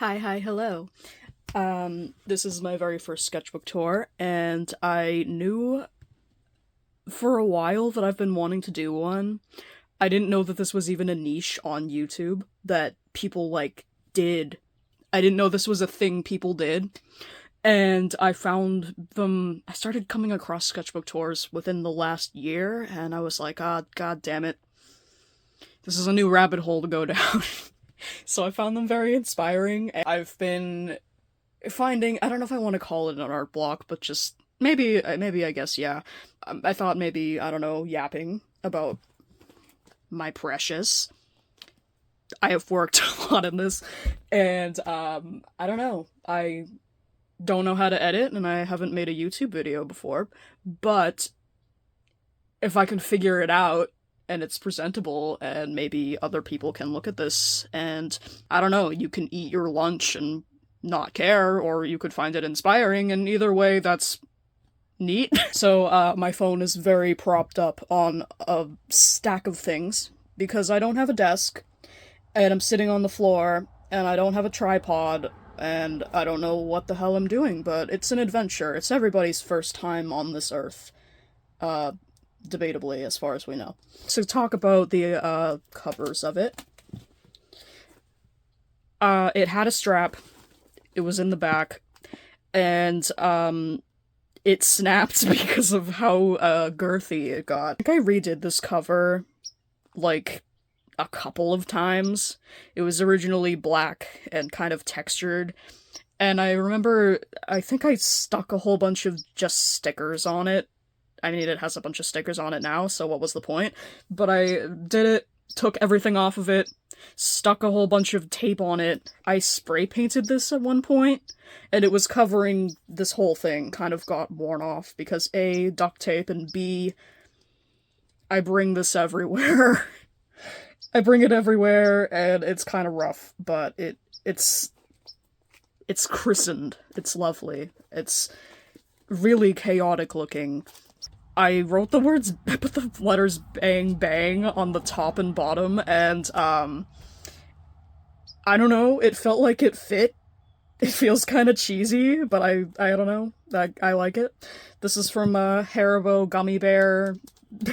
Hi, hello. This is my very first sketchbook tour, and I knew for a while that I've been wanting to do one. I didn't know that this was even a niche on YouTube that people, did. I didn't know this was a thing people did. And I found them, I started coming across sketchbook tours within the last year, and I was like, ah, god damn it. This is a new rabbit hole to go down. So I found them very inspiring. I've been finding, I don't know if I want to call it an art block, but just maybe I guess, yeah. I thought maybe, I don't know, yapping about my precious. I have worked a lot in this, and I don't know. I don't know how to edit, and I haven't made a YouTube video before, but if I can figure it out and it's presentable and maybe other people can look at this and I don't know, you can eat your lunch and not care, or you could find it inspiring, and either way that's neat. So my phone is very propped up on a stack of things because I don't have a desk and I'm sitting on the floor and I don't have a tripod and I don't know what the hell I'm doing, but it's an adventure. It's everybody's first time on this earth. Debatably, as far as we know. So talk about the covers of it. It had a strap. It was in the back, and it snapped because of how girthy it got. I think I redid this cover like a couple of times. It was originally black and kind of textured, and I remember I think I stuck a whole bunch of just stickers on it. I mean, it has a bunch of stickers on it now, so what was the point? But I did it, took everything off of it, stuck a whole bunch of tape on it. I spray painted this at one point, and it was covering this whole thing, kind of got worn off, because A, duct tape, and B, I bring this everywhere. I bring it everywhere, and it's kind of rough, but it's christened. It's lovely. It's really chaotic looking. I wrote the words, I put the letters bang bang on the top and bottom, and I don't know, it felt like it fit. It feels kind of cheesy, but I don't know, I like it. This is from a Haribo gummy bear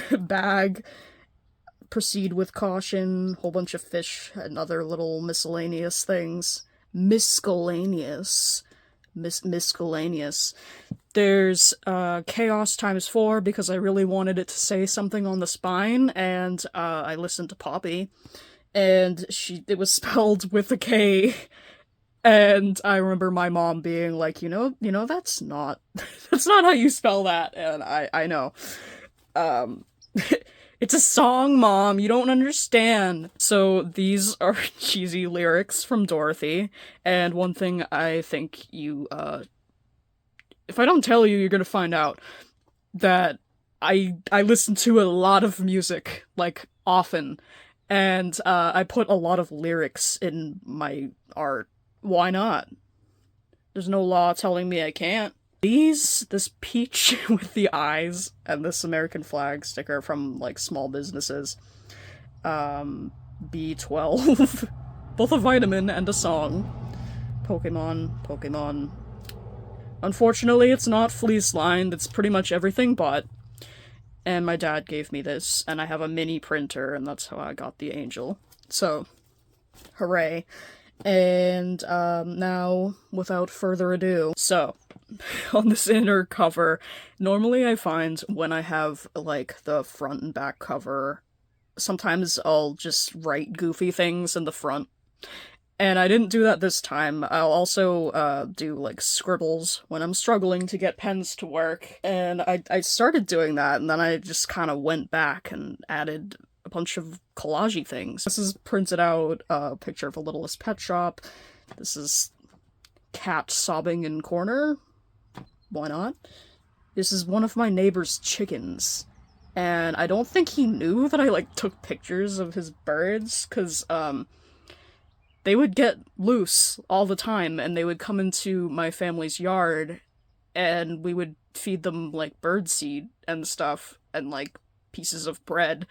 bag. Proceed with caution, whole bunch of fish and other little miscellaneous things. Miscellaneous. Miscellaneous. There's chaos times 4 because I really wanted it to say something on the spine, and I listened to Poppy, and it was spelled with a K, and I remember my mom being like, that's not that's not how you spell that, and I know. Um, it's a song, Mom, you don't understand. So these are cheesy lyrics from Dorothy, and one thing I think you if I don't tell you, you're gonna find out that I listen to a lot of music, like, often, and I put a lot of lyrics in my art. Why not? There's no law telling me I can't. This peach with the eyes, and this American flag sticker from, like, small businesses. B12. Both a vitamin and a song. Pokemon. Unfortunately, it's not fleece-lined, it's pretty much everything but. And my dad gave me this, and I have a mini printer, and that's how I got the angel. So, hooray. And, now, without further ado, so, on this inner cover, normally I find when I have, like, the front and back cover, sometimes I'll just write goofy things in the front. And I didn't do that this time. I'll also do, like, scribbles when I'm struggling to get pens to work. And I started doing that, and then I just kind of went back and added a bunch of collage-y things. This is printed out, a picture of a Littlest Pet Shop. This is cat sobbing in corner. Why not? This is one of my neighbor's chickens. And I don't think he knew that I, like, took pictures of his birds, because, they would get loose all the time, and they would come into my family's yard, and we would feed them, like, birdseed and stuff, and, like, pieces of bread.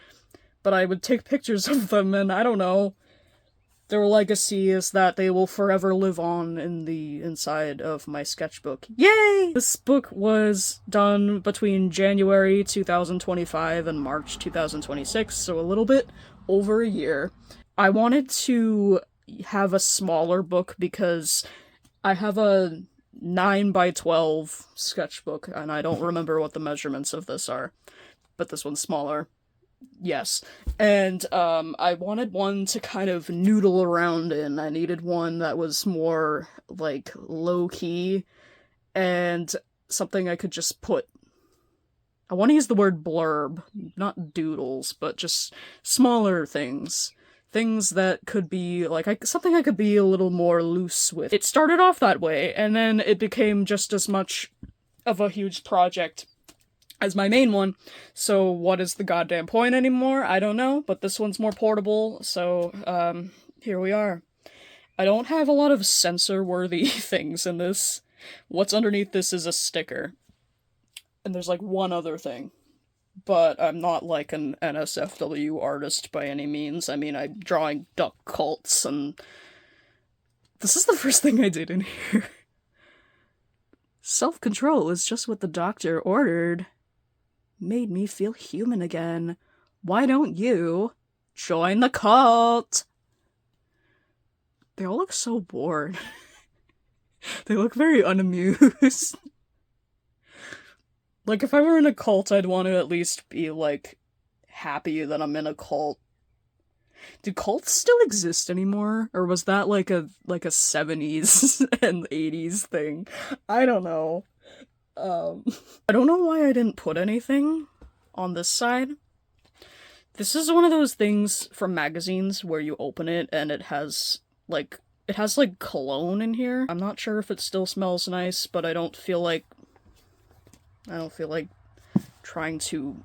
But I would take pictures of them, and I don't know. Their legacy is that they will forever live on in the inside of my sketchbook. Yay! This book was done between January 2025 and March 2026, so a little bit over a year. I wanted to have a smaller book because I have a 9 by 12 sketchbook, and I don't remember what the measurements of this are, but this one's smaller. Yes. And I wanted one to kind of noodle around in. I needed one that was more, like, low-key, and something I could just put... I want to use the word blurb, not doodles, but just smaller things. Things that could be, like, something I could be a little more loose with. It started off that way, and then it became just as much of a huge project as my main one, so what is the goddamn point anymore? I don't know, but this one's more portable, so, here we are. I don't have a lot of censor-worthy things in this. What's underneath this is a sticker. And there's, like, one other thing. But I'm not, like, an NSFW artist by any means. I mean, I'm drawing duck cults, and... This is the first thing I did in here. Self-control is just what the doctor ordered. Made me feel human again. Why don't you join the cult? They all look so bored. They look very unamused. Like, if I were in a cult, I'd want to at least be, like, happy that I'm in a cult. Do cults still exist anymore? Or was that like a 70s and 80s thing? I don't know. I don't know why I didn't put anything on this side. This is one of those things from magazines where you open it and it has cologne in here. I'm not sure if it still smells nice, but I don't feel like trying to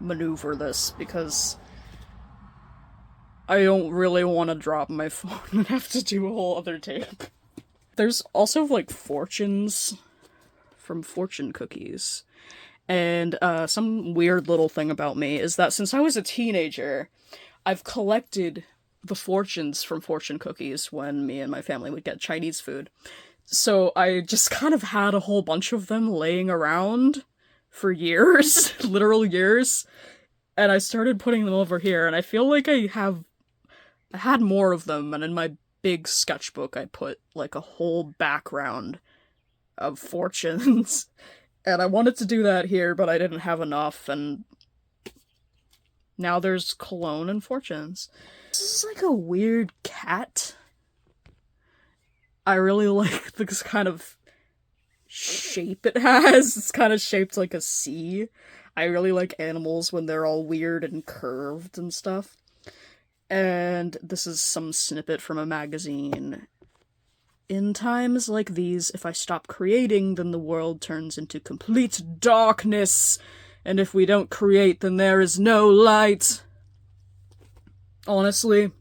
maneuver this because I don't really want to drop my phone and have to do a whole other take. There's also, like, fortunes from fortune cookies. And some weird little thing about me is that since I was a teenager, I've collected the fortunes from fortune cookies when me and my family would get Chinese food. So I just kind of had a whole bunch of them laying around for years, literal years. And I started putting them over here, and I feel like I had more of them, and in my big sketchbook I put, like, a whole background of fortunes. And I wanted to do that here, but I didn't have enough, and now there's cologne and fortunes. This is like a weird cat. I really like this kind of shape it has. It's kind of shaped like a C. I really like animals when they're all weird and curved and stuff. And this is some snippet from a magazine. In times like these, if I stop creating, then the world turns into complete darkness. And if we don't create, then there is no light. Honestly,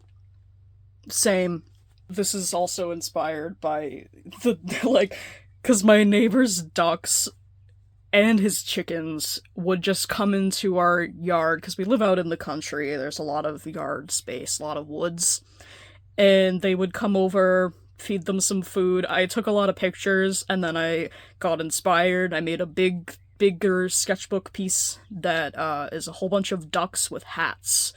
same. This is also inspired by the, like, because my neighbor's ducks and his chickens would just come into our yard, because we live out in the country, there's a lot of yard space, a lot of woods, and they would come over, feed them some food. I took a lot of pictures, and then I got inspired. I made a bigger sketchbook piece that is a whole bunch of ducks with hats,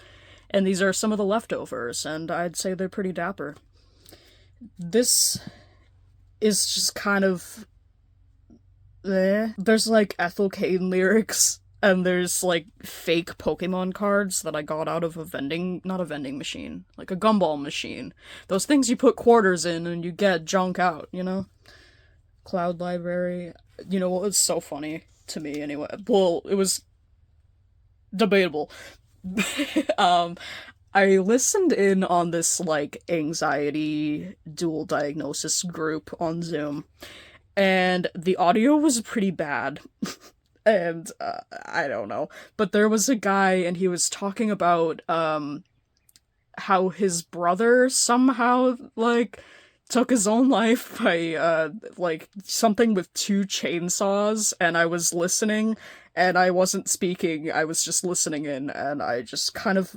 and these are some of the leftovers, and I'd say they're pretty dapper. This is just kind of... There's, like, Ethel Cain lyrics, and there's, like, fake Pokemon cards that I got out of not a vending machine, like a gumball machine. Those things you put quarters in and you get junk out, you know? Cloud Library. You know, it's so funny to me, anyway. Well, it was debatable. I listened in on this, like, anxiety dual diagnosis group on Zoom, and the audio was pretty bad. And, I don't know. But there was a guy, and he was talking about, how his brother somehow, like, took his own life by, like, something with 2 chainsaws, and I was listening, and I wasn't speaking, I was just listening in, and I just kind of...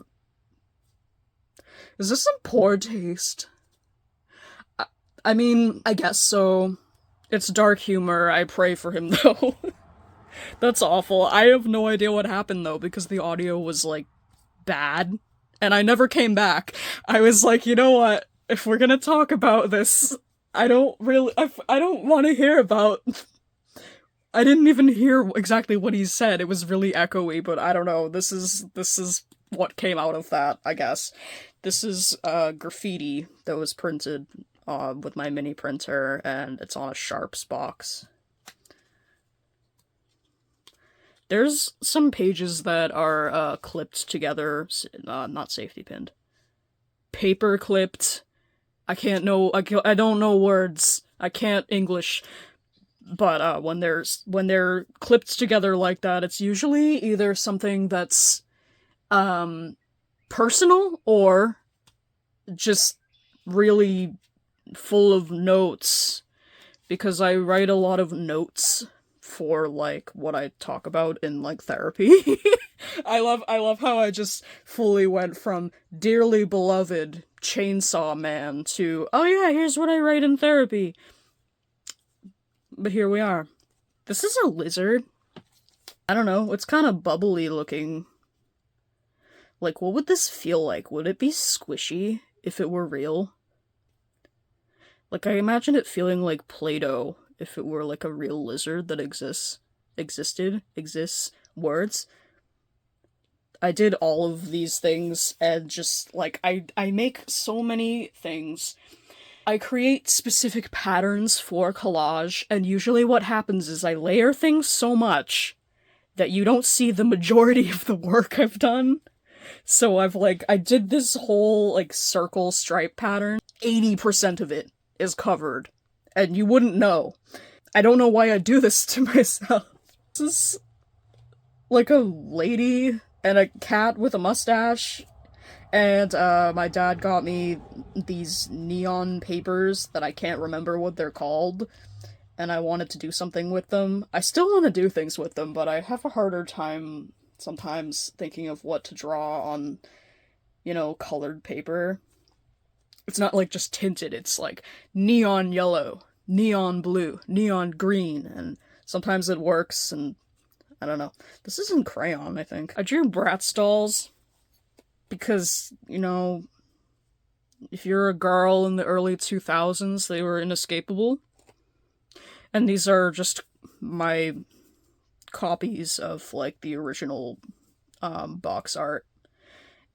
Is this in poor taste? I mean, I guess so. It's dark humor. I pray for him, though. That's awful. I have no idea what happened, though, because the audio was, like, bad. And I never came back. I was like, you know what? If we're gonna talk about this, I don't want to hear about... I didn't even hear exactly what he said. It was really echoey, but I don't know. This is what came out of that, I guess. This is graffiti that was printed with my mini printer, and it's on a Sharps box. There's some pages that are clipped together, not safety pinned. Paper clipped. I don't know words. I can't English. But when they're clipped together like that, it's usually either something that's personal or just really full of notes, because I write a lot of notes for like what I talk about in like therapy. I love how I just fully went from dearly beloved Chainsaw Man to, oh yeah, here's what I write in therapy. But here we are. This is a lizard. I don't know, it's kind of bubbly looking. Like, what would this feel like? Would it be squishy if it were real? Like, I imagine it feeling like Play-Doh if it were like a real lizard that exists. Words. I did all of these things, and just, like, I make so many things. I create specific patterns for collage, and usually what happens is I layer things so much that you don't see the majority of the work I've done. So I did this whole, like, circle stripe pattern. 80% of it is covered, and you wouldn't know. I don't know why I do this to myself. This is like a lady and a cat with a mustache, and my dad got me these neon papers that I can't remember what they're called, and I wanted to do something with them. I still want to do things with them, but I have a harder time sometimes thinking of what to draw on, you know, colored paper. It's not like just tinted, it's like neon yellow, neon blue, neon green, and sometimes it works, and I don't know. This is in crayon, I think. I drew Bratz dolls because, you know, if you're a girl in the early 2000s, they were inescapable. And these are just my copies of, like, the original box art.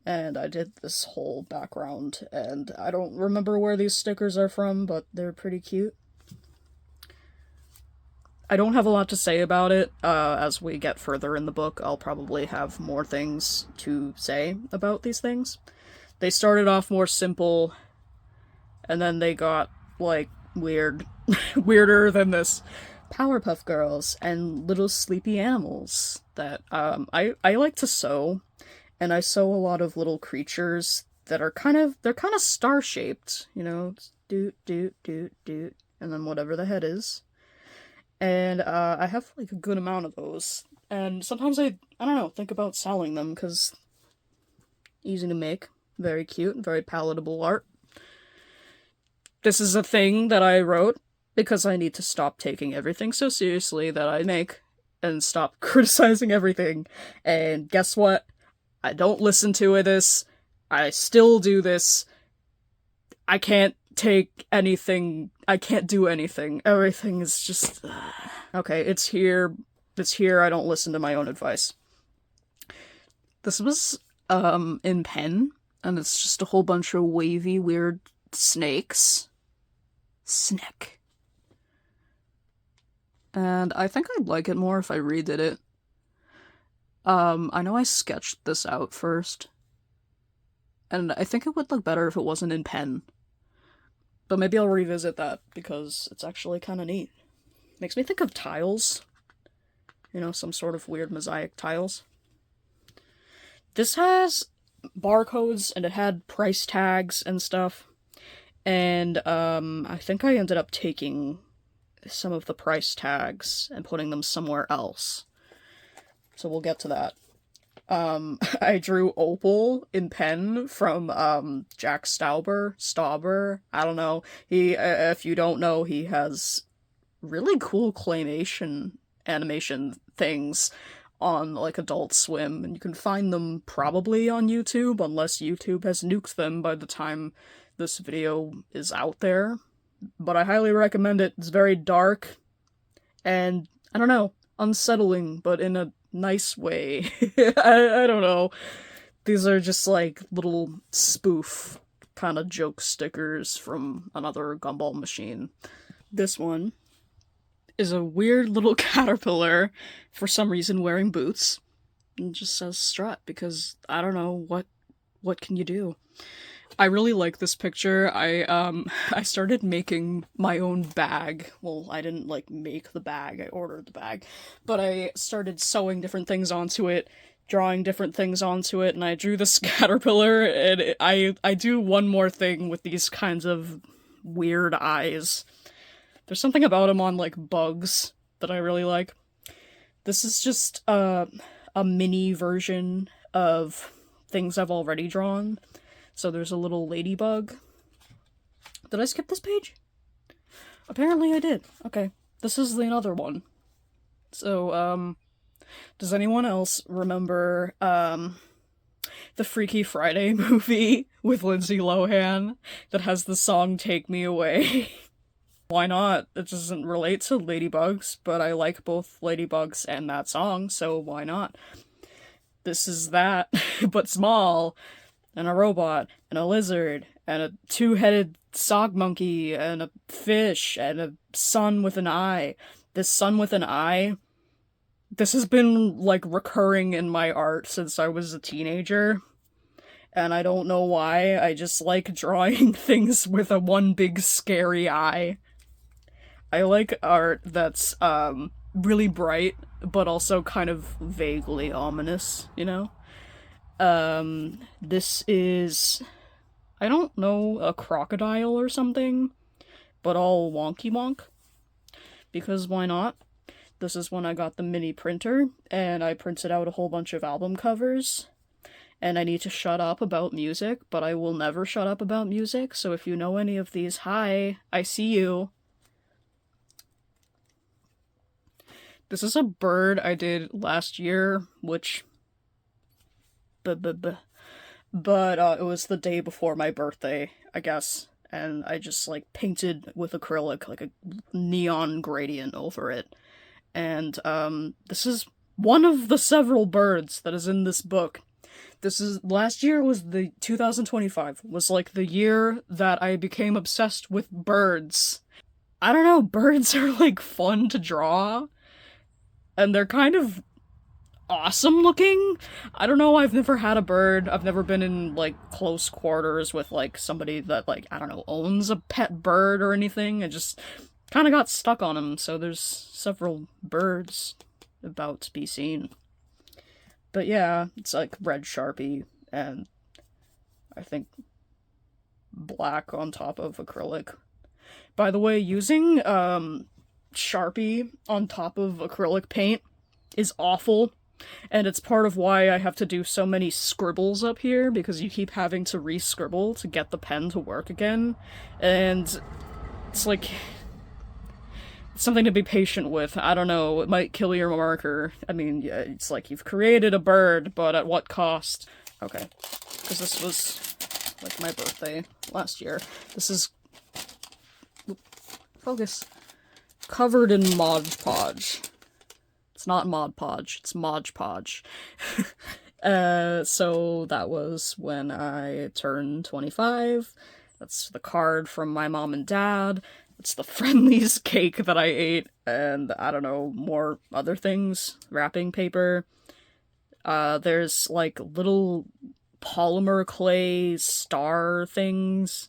And I did this whole background, and I don't remember where these stickers are from, but they're pretty cute. I don't have a lot to say about it. As we get further in the book, I'll probably have more things to say about these things. They started off more simple, and then they got, like, weird. Weirder than this. Powerpuff Girls and little sleepy animals that, I like to sew, and I sew a lot of little creatures that are they're kind of star-shaped, you know, doot, doot, doot, doot, and then whatever the head is. And, I have, like, a good amount of those. And sometimes I don't know, think about selling them, because easy to make, very cute, very palatable art. This is a thing that I wrote because I need to stop taking everything so seriously that I make, and stop criticizing everything. And guess what? I don't listen to this. I still do this. I can't take anything. I can't do anything. Everything is just... Okay, it's here. It's here. I don't listen to my own advice. This was, in pen, and it's just a whole bunch of wavy, weird snakes. Snake. And I think I'd like it more if I redid it. I know I sketched this out first, and I think it would look better if it wasn't in pen. But maybe I'll revisit that, because it's actually kind of neat. Makes me think of tiles. You know, some sort of weird mosaic tiles. This has barcodes, and it had price tags and stuff. And, I think I ended up taking some of the price tags and putting them somewhere else. So we'll get to that. I drew Opal in pen from, Jack Stauber, I don't know. If you don't know, he has really cool claymation animation things on, like, Adult Swim, and you can find them probably on YouTube, unless YouTube has nuked them by the time this video is out there. But I highly recommend it. It's very dark, and, I don't know, unsettling, but in a nice way. I don't know. These are just, like, little spoof kind of joke stickers from another gumball machine. This one is a weird little caterpillar, for some reason wearing boots. And just says strut, because I don't know, what can you do? I really like this picture. I started making my own bag. Well, I didn't, like, make the bag, I ordered the bag. But I started sewing different things onto it, drawing different things onto it, and I drew this caterpillar, and I do one more thing with these kinds of weird eyes. There's something about him on, like, bugs that I really like. This is just a mini version of things I've already drawn. So there's a little ladybug. Did I skip this page? Apparently I did. Okay. This is the other one. So, does anyone else remember, the Freaky Friday movie with Lindsay Lohan that has the song Take Me Away? Why not? It doesn't relate to ladybugs, but I like both ladybugs and that song, so why not? This is that, but small, and a robot, and a lizard, and a two-headed sock monkey, and a fish, and a sun with an eye. This sun with an eye, this has been, like, recurring in my art since I was a teenager. And I don't know why, I just like drawing things with a one big scary eye. I like art that's, really bright, but also kind of vaguely ominous, you know? This is, I don't know, a crocodile or something, but all wonky wonk. Because why not? This is when I got the mini printer, and I printed out a whole bunch of album covers. And I need to shut up about music, but I will never shut up about music, so if you know any of these, hi, I see you. This is a bird I did last year, which... But it was the day before my birthday, I guess, and I just, like, painted with acrylic, like, a neon gradient over it. And, this is one of the several birds that is in this book. Last year was 2025, was, like, the year that I became obsessed with birds. I don't know, birds are, like, fun to draw. And they're kind of awesome looking. I don't know, I've never had a bird. I've never been in, like, close quarters with, like, somebody that, like, I don't know, owns a pet bird or anything. I just kind of got stuck on them, so there's several birds about to be seen. But yeah, it's, like, red Sharpie, and I think black on top of acrylic. By the way, using, Sharpie on top of acrylic paint is awful, and it's part of why I have to do so many scribbles up here, because you keep having to re-scribble to get the pen to work again, and it's like, it's something to be patient with. I don't know, it might kill your marker. I mean, yeah, it's like you've created a bird, but at what cost? Okay, because this was, like, my birthday last year. This is... Focus. Covered in Mod Podge. It's not Mod Podge, it's Mod Podge. So that was when I turned 25. That's the card from my mom and dad. It's the Friendly's cake that I ate, and I don't know, more other things. Wrapping paper. There's, like, little polymer clay star things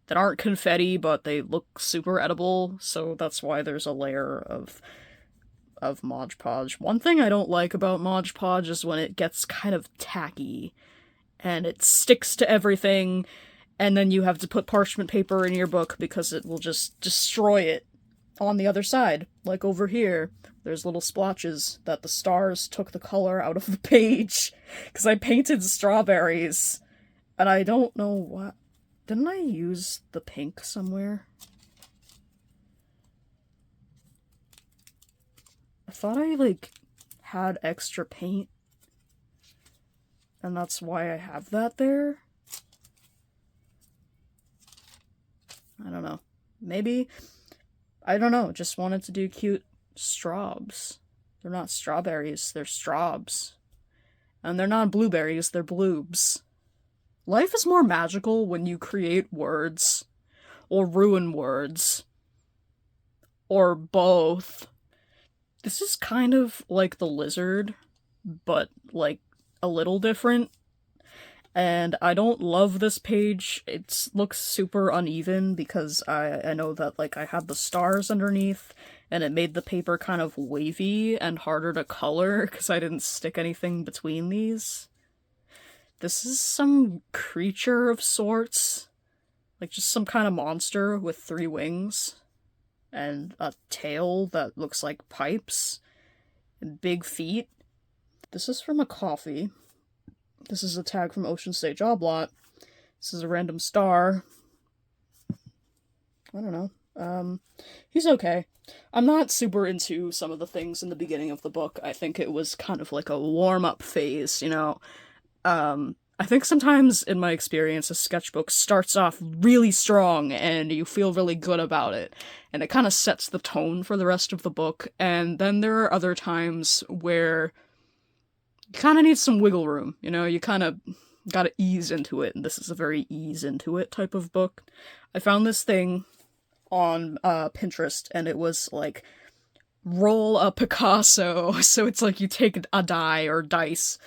that aren't confetti, but they look super edible, so that's why there's a layer of Mod Podge. One thing I don't like about Mod Podge is when it gets kind of tacky, and it sticks to everything, and then you have to put parchment paper in your book because it will just destroy it on the other side, Like over here, there's little splotches that the stars took the color out of the page. Because I painted strawberries. And I don't know what... Didn't I use the pink somewhere? I thought I, like, had extra paint. And that's why I have that there? I don't know. Maybe... I don't know, just wanted to do cute straws. They're not strawberries, they're straws. And they're not blueberries, they're bloobs. Life is more magical when you create words. Or ruin words. Or both. This is kind of like the lizard, but, like, a little different. And I don't love this page. It looks super uneven because I know that, like, I have the stars underneath, and it made the paper kind of wavy and harder to color because I didn't stick anything between these. This is some creature of sorts. Like, just some kind of monster with 3 wings. And a tail that looks like pipes. And big feet. This is from a coffee. This is a tag from Ocean State Job Lot. This is a random star. I don't know. He's okay. I'm not super into some of the things in the beginning of the book. I think it was kind of like a warm-up phase, you know? I think sometimes, in my experience, a sketchbook starts off really strong and you feel really good about it. And it kind of sets the tone for the rest of the book. And then there are other times where you kind of need some wiggle room, you know? You kind of gotta ease into it, and this is a very ease into it type of book. I found this thing on Pinterest, and it was like, roll a Picasso. So it's like you take a die or dice,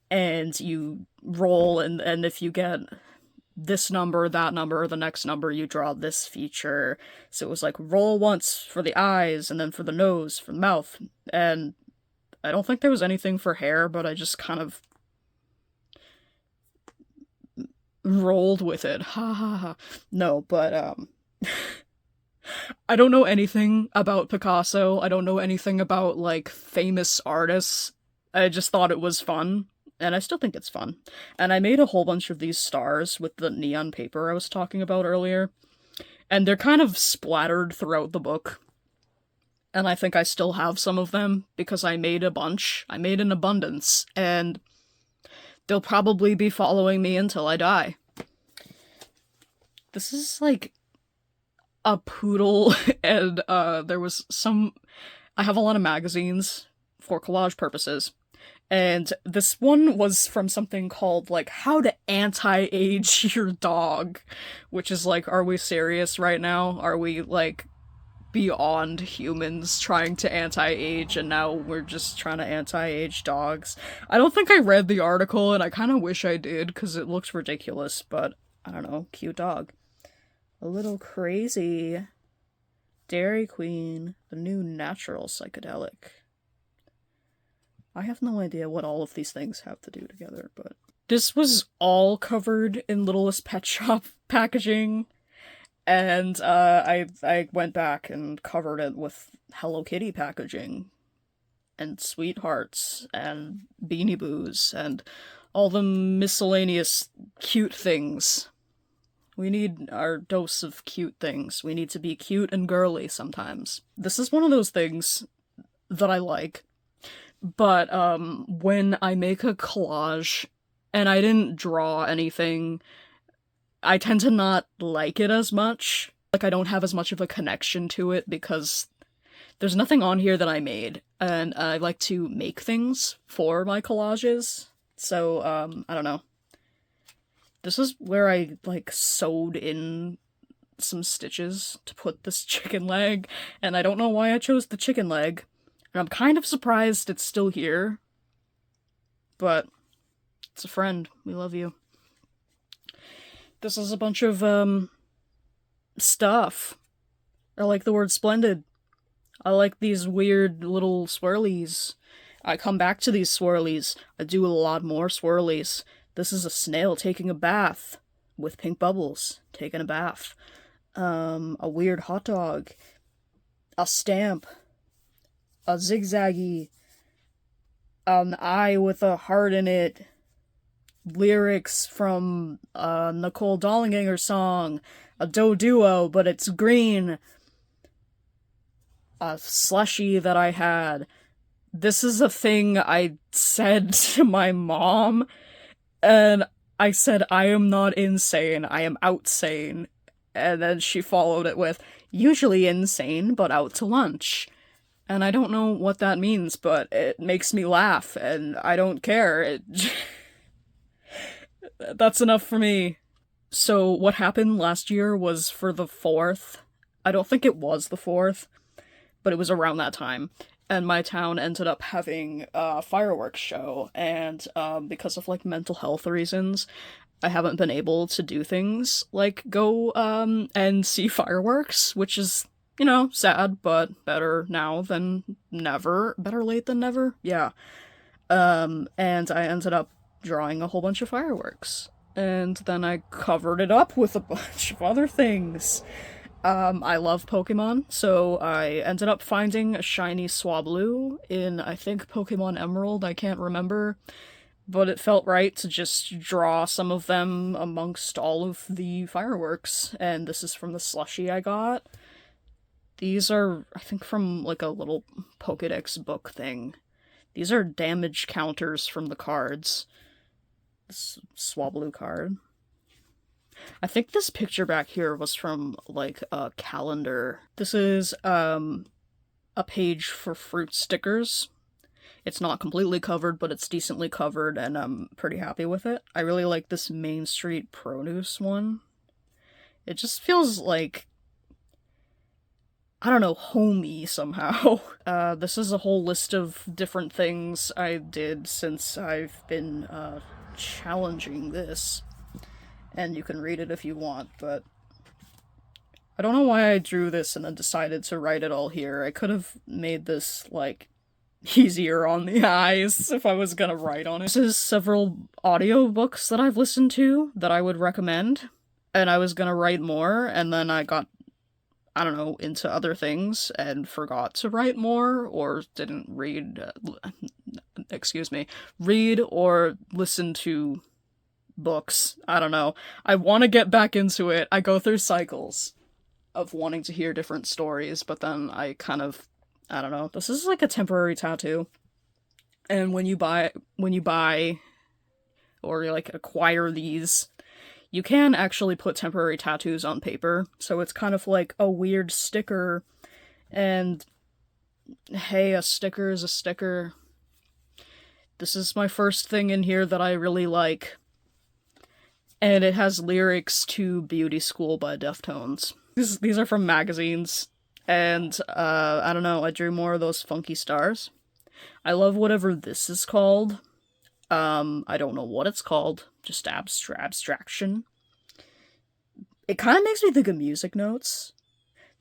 and you roll, and if you get this number, that number, the next number, you draw this feature. So it was like, roll once for the eyes, and then for the nose, for the mouth, and I don't think there was anything for hair, but I just kind of rolled with it. Ha ha ha. No, but, I don't know anything about Picasso. I don't know anything about, like, famous artists. I just thought it was fun, and I still think it's fun. And I made a whole bunch of these stars with the neon paper I was talking about earlier, and they're kind of splattered throughout the book. And I think I still have some of them, because I made a bunch. I made an abundance, and they'll probably be following me until I die. This is, like, a poodle, and, there was some... I have a lot of magazines for collage purposes, and this one was from something called, like, How to Anti-Age Your Dog, which is like, are we serious right now? Are we, like, beyond humans trying to anti-age, and now we're just trying to anti-age dogs? I don't think I read the article, and I kind of wish I did, because it looks ridiculous, but I don't know, cute dog. A little crazy. Dairy Queen, the new natural psychedelic. I have no idea what all of these things have to do together, but this was all covered in Littlest Pet Shop packaging. And I went back and covered it with Hello Kitty packaging, and sweethearts, and Beanie Boos, and all the miscellaneous cute things. We need our dose of cute things. We need to be cute and girly sometimes. This is one of those things that I like, but when I make a collage and I didn't draw anything, I tend to not like it as much. Like, I don't have as much of a connection to it because there's nothing on here that I made, and I like to make things for my collages. So, I don't know. This is where I, like, sewed in some stitches to put this chicken leg, and I don't know why I chose the chicken leg, and I'm kind of surprised it's still here, but it's a friend. We love you. This is a bunch of, stuff. I like the word splendid. I like these weird little swirlies. I come back to these swirlies. I do a lot more swirlies. This is a snail taking a bath with pink bubbles. Taking a bath. A weird hot dog. A stamp. a zigzaggy, an eye with a heart in it, lyrics from a Nicole Dollinger song, a Do Duo, but it's green, a slushie that I had. This is a thing I said to my mom, and I said, I am not insane, I am outsane. And then she followed it with, usually insane, but out to lunch. And I don't know what that means, but it makes me laugh, and I don't care. That's enough for me. So what happened last year was for the 4th. I don't think it was the 4th, but it was around that time. And my town ended up having a fireworks show, and because of like mental health reasons, I haven't been able to do things like go and see fireworks, which is, you know, sad, but better now than never. Better late than never? Yeah. And I ended up drawing a whole bunch of fireworks. And then I covered it up with a bunch of other things. I love Pokemon, so I ended up finding a shiny Swablu in, I think, Pokemon Emerald, I can't remember. But it felt right to just draw some of them amongst all of the fireworks. And this is from the slushie I got. These are, I think, from like a little Pokedex book thing. These are damage counters from the cards. This Swablu card. I think this picture back here was from like a calendar. This is a page for fruit stickers. It's not completely covered, but it's decently covered, and I'm pretty happy with it. I really like this Main Street produce one. It just feels like, I don't know, homey somehow. This is a whole list of different things I did since I've been challenging this. And you can read it if you want, but I don't know why I drew this and then decided to write it all here. I could have made this, like, easier on the eyes if I was gonna write on it. This is several audiobooks that I've listened to that I would recommend, and I was gonna write more, and then I got, I don't know, into other things and forgot to write more, or didn't read, read or listen to books. I don't know. I want to get back into it. I go through cycles of wanting to hear different stories, but then I kind of, I don't know. This is like a temporary tattoo. And when you buy or like acquire these, you can actually put temporary tattoos on paper. So it's kind of like a weird sticker, and hey, a sticker is a sticker. This is my first thing in here that I really like. And it has lyrics to Beauty School by Deftones. These are from magazines, and I don't know, I drew more of those funky stars. I love whatever this is called. I don't know what it's called, just abstraction. It kind of makes me think of music notes.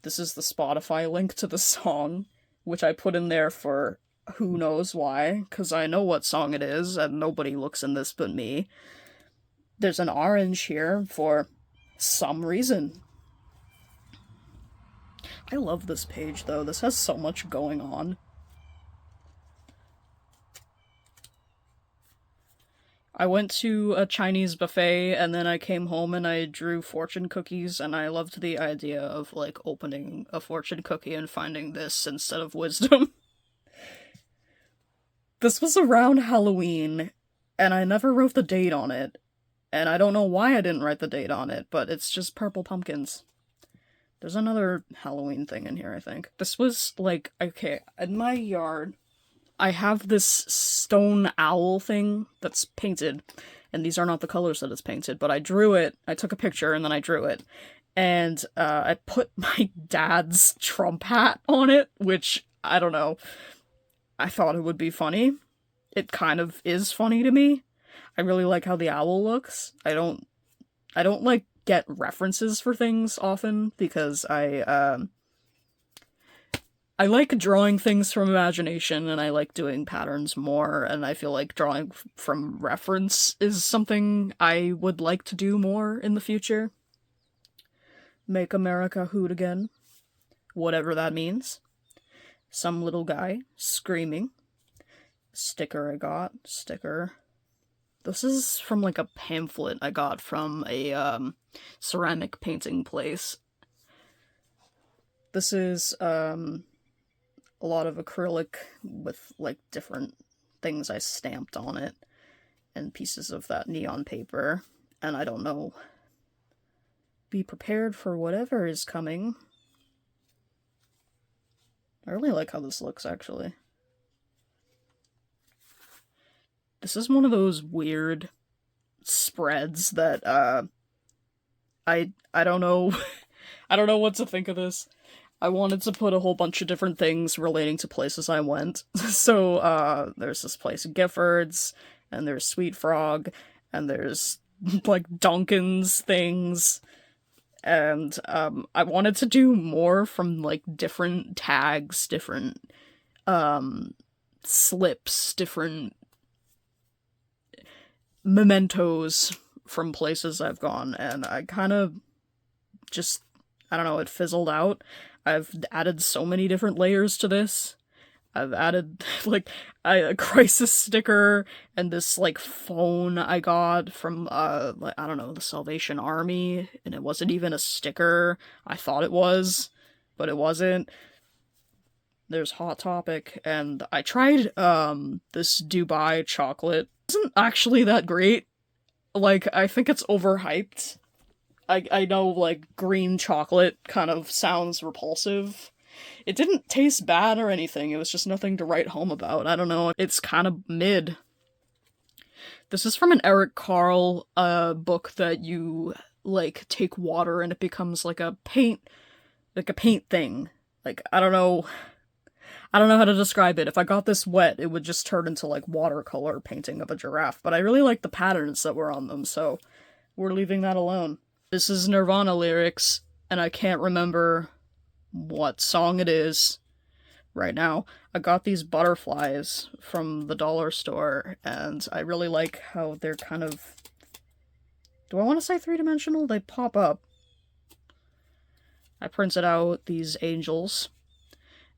This is the Spotify link to the song, which I put in there for who knows why, because I know what song it is, and nobody looks in this but me. There's an orange here for some reason. I love this page, though. This has so much going on. I went to a Chinese buffet, and then I came home and I drew fortune cookies, and I loved the idea of, like, opening a fortune cookie and finding this instead of wisdom. This was around Halloween, and I never wrote the date on it. And I don't know why I didn't write the date on it, but it's just purple pumpkins. There's another Halloween thing in here, I think. This was, like, okay, in my yard, I have this stone owl thing that's painted, and these are not the colors that it's painted, but I drew it, I took a picture, and then I drew it. And I put my dad's Trump hat on it, which, I don't know, I thought it would be funny. It kind of is funny to me. I really like how the owl looks. I don't like get references for things often because I like drawing things from imagination, and I like doing patterns more, and I feel like drawing from reference is something I would like to do more in the future. Make America hoot again. Whatever that means. some little guy screaming. Sticker I got. Sticker. This is from like a pamphlet I got from a ceramic painting place. This is a lot of acrylic with like different things I stamped on it and pieces of that neon paper. And I don't know. Be prepared for whatever is coming. I really like how this looks, actually. This is one of those weird spreads that, I don't know, I don't know what to think of this. I wanted to put a whole bunch of different things relating to places I went. So, there's this place, Gifford's, and there's Sweet Frog, and there's, like, Dunkin's things, and, I wanted to do more from, like, different tags, different, slips, different mementos from places I've gone, and I kind of just, I don't know, it fizzled out. I've added so many different layers to this. I've added, like, a crisis sticker, and this, like, phone I got from, like, I don't know, the Salvation Army, and it wasn't even a sticker. I thought it was, but it wasn't. There's Hot Topic, and I tried, this Dubai chocolate. It isn't actually that great. Like, I think it's overhyped. I know, like, green chocolate kind of sounds repulsive. It didn't taste bad or anything, it was just nothing to write home about. I don't know, it's kind of mid. This is from an Eric Carle, book that you, like, take water and it becomes like a paint thing. Like, I don't know how to describe it. If I got this wet, it would just turn into, like, watercolor painting of a giraffe, but I really like the patterns that were on them, so we're leaving that alone. This is Nirvana lyrics, and I can't remember what song it is right now. I got these butterflies from the dollar store, and I really like how they're kind of... Do I want to say three-dimensional? They pop up. I printed out these angels.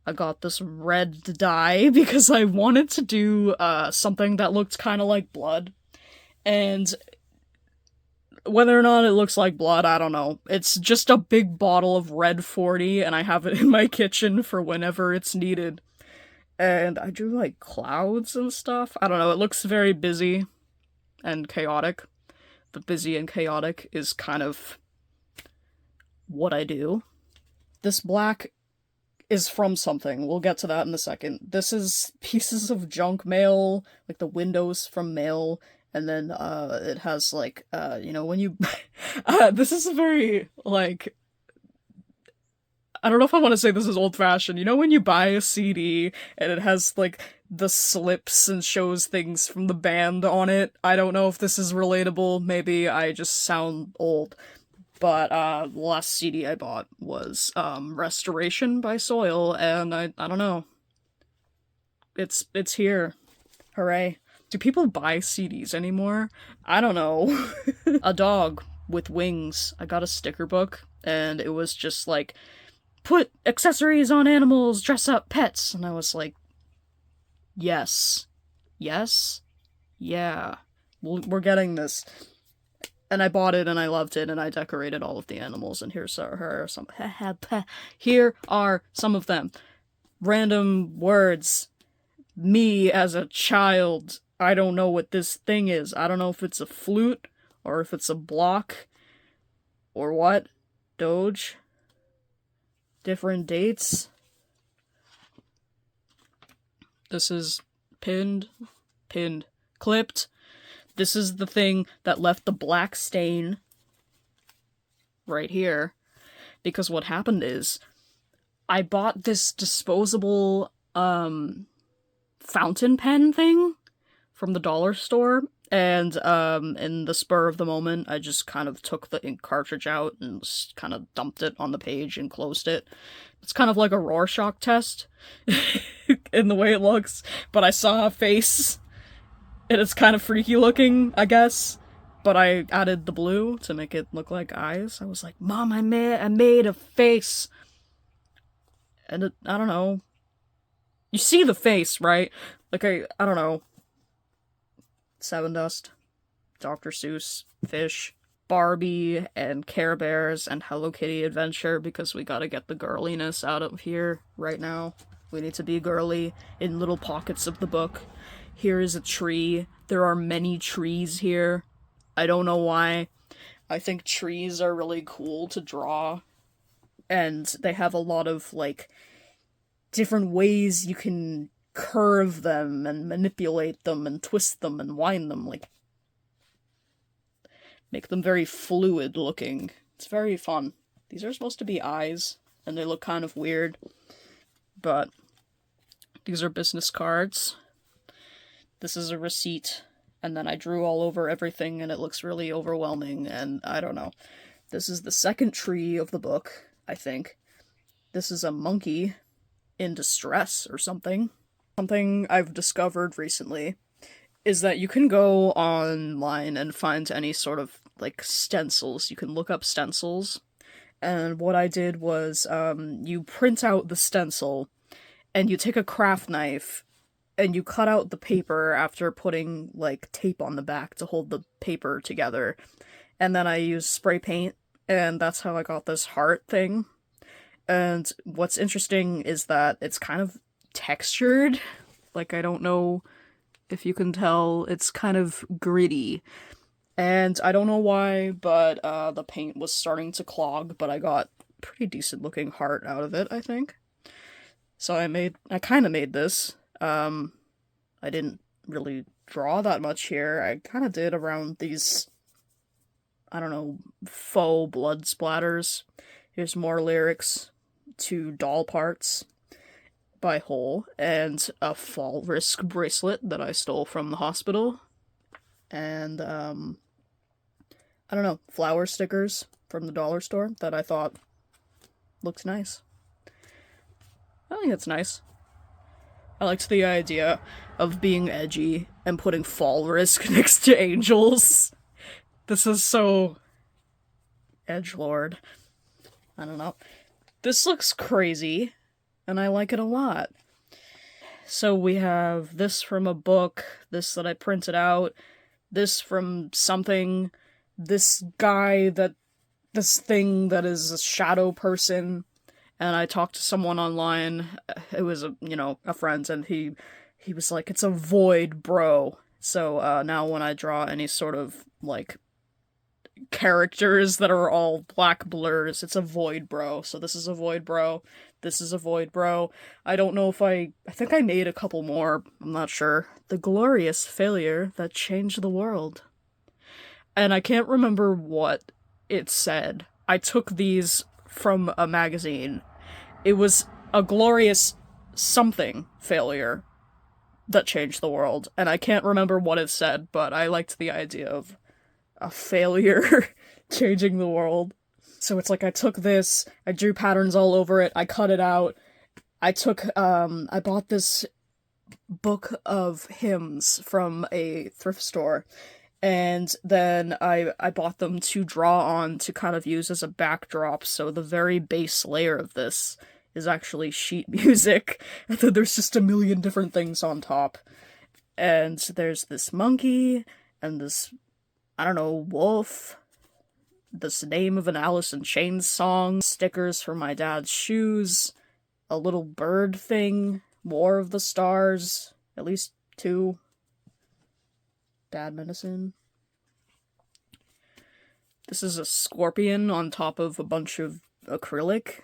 I got this red dye because I wanted to do something that looked kind of like blood. And whether or not it looks like blood, I don't know. It's just a big bottle of red 40, and I have it in my kitchen for whenever it's needed. And I drew, like, clouds and stuff. I don't know, it looks very busy and chaotic. But busy and chaotic is kind of what I do. This black is from something. We'll get to that in a second. This is pieces of junk mail, like the windows from mail, and then it has, like, you know, when you... this is a very, like... I don't know if I want to say this is old-fashioned. You know when you buy a CD, and it has, like, the slips and shows things from the band on it? I don't know if this is relatable. Maybe I just sound old. But, the last CD I bought was, Restoration by Soil, and I don't know. It's here. Hooray. Do people buy CDs anymore? I don't know. A dog with wings. I got a sticker book, and it was just like, put accessories on animals, dress up pets, and I was like, yes. Yes? Yeah. We're getting this. And I bought it, and I loved it, and I decorated all of the animals, and here are some of them. Random words. Me as a child. I don't know what this thing is. I don't know if it's a flute, or if it's a block, or what. Doge. Different dates. This is pinned, clipped. This is the thing that left the black stain right here. Because what happened is, I bought this disposable, fountain pen thing from the dollar store, and in the spur of the moment, I just kind of took the ink cartridge out and just kind of dumped it on the page and closed it. It's kind of like a Rorschach test in the way it looks, but I saw a face, and it's kind of freaky looking, I guess, but I added the blue to make it look like eyes. I was like, Mom, I made a face, and I don't know. You see the face, right? Like, I don't know. Seven Dust, Dr. Seuss, Fish, Barbie, and Care Bears, and Hello Kitty Adventure, because we gotta get the girliness out of here right now. We need to be girly in little pockets of the book. Here is a tree. There are many trees here. I don't know why. I think trees are really cool to draw, and they have a lot of, like, different ways you can curve them and manipulate them and twist them and wind them, like, make them very fluid looking. It's very fun. These are supposed to be eyes, and they look kind of weird, but these are business cards. This is a receipt, and then I drew all over everything, and it looks really overwhelming, and I don't know. This is the second tree of the book, I think. This is a monkey in distress or something. Something I've discovered recently is that you can go online and find any sort of, like, stencils. You can look up stencils, and what I did was, you print out the stencil, and you take a craft knife, and you cut out the paper after putting, like, tape on the back to hold the paper together. And then I used spray paint, and that's how I got this heart thing. And what's interesting is that it's kind of textured. Like, I don't know if you can tell, it's kind of gritty. And I don't know why, but the paint was starting to clog, but I got pretty decent looking heart out of it, I think. So I kind of made this. I didn't really draw that much here. I kind of did around these, I don't know, faux blood splatters. Here's more lyrics to Doll Parts by Hole, and a fall risk bracelet that I stole from the hospital. And, I don't know, flower stickers from the dollar store that I thought looked nice. I think it's nice. I liked the idea of being edgy and putting fall risk next to angels. This is so edgelord. I don't know. This looks crazy, and I like it a lot. So we have this from a book, this that I printed out, this from something, this thing that is a shadow person, and I talked to someone online. It was a friend, and he was like, "It's a void, bro." So now when I draw any sort of, like, characters that are all black blurs, it's a void bro. So this is a void bro. This is a void bro. I don't know if I think I made a couple more. I'm not sure. The glorious failure that changed the world. And I can't remember what it said. I took these from a magazine. It was a glorious something failure that changed the world. And I can't remember what it said, but I liked the idea of a failure changing the world. So it's like I took this, I drew patterns all over it, I cut it out. I bought this book of hymns from a thrift store, and then I bought them to draw on to kind of use as a backdrop, so the very base layer of this is actually sheet music, and then there's just a million different things on top. And there's this monkey, and this, I don't know, wolf, this name of an Alice in Chains song, stickers for my dad's shoes, a little bird thing, War of the Stars, at least 2, Dad Medicine. This is a scorpion on top of a bunch of acrylic.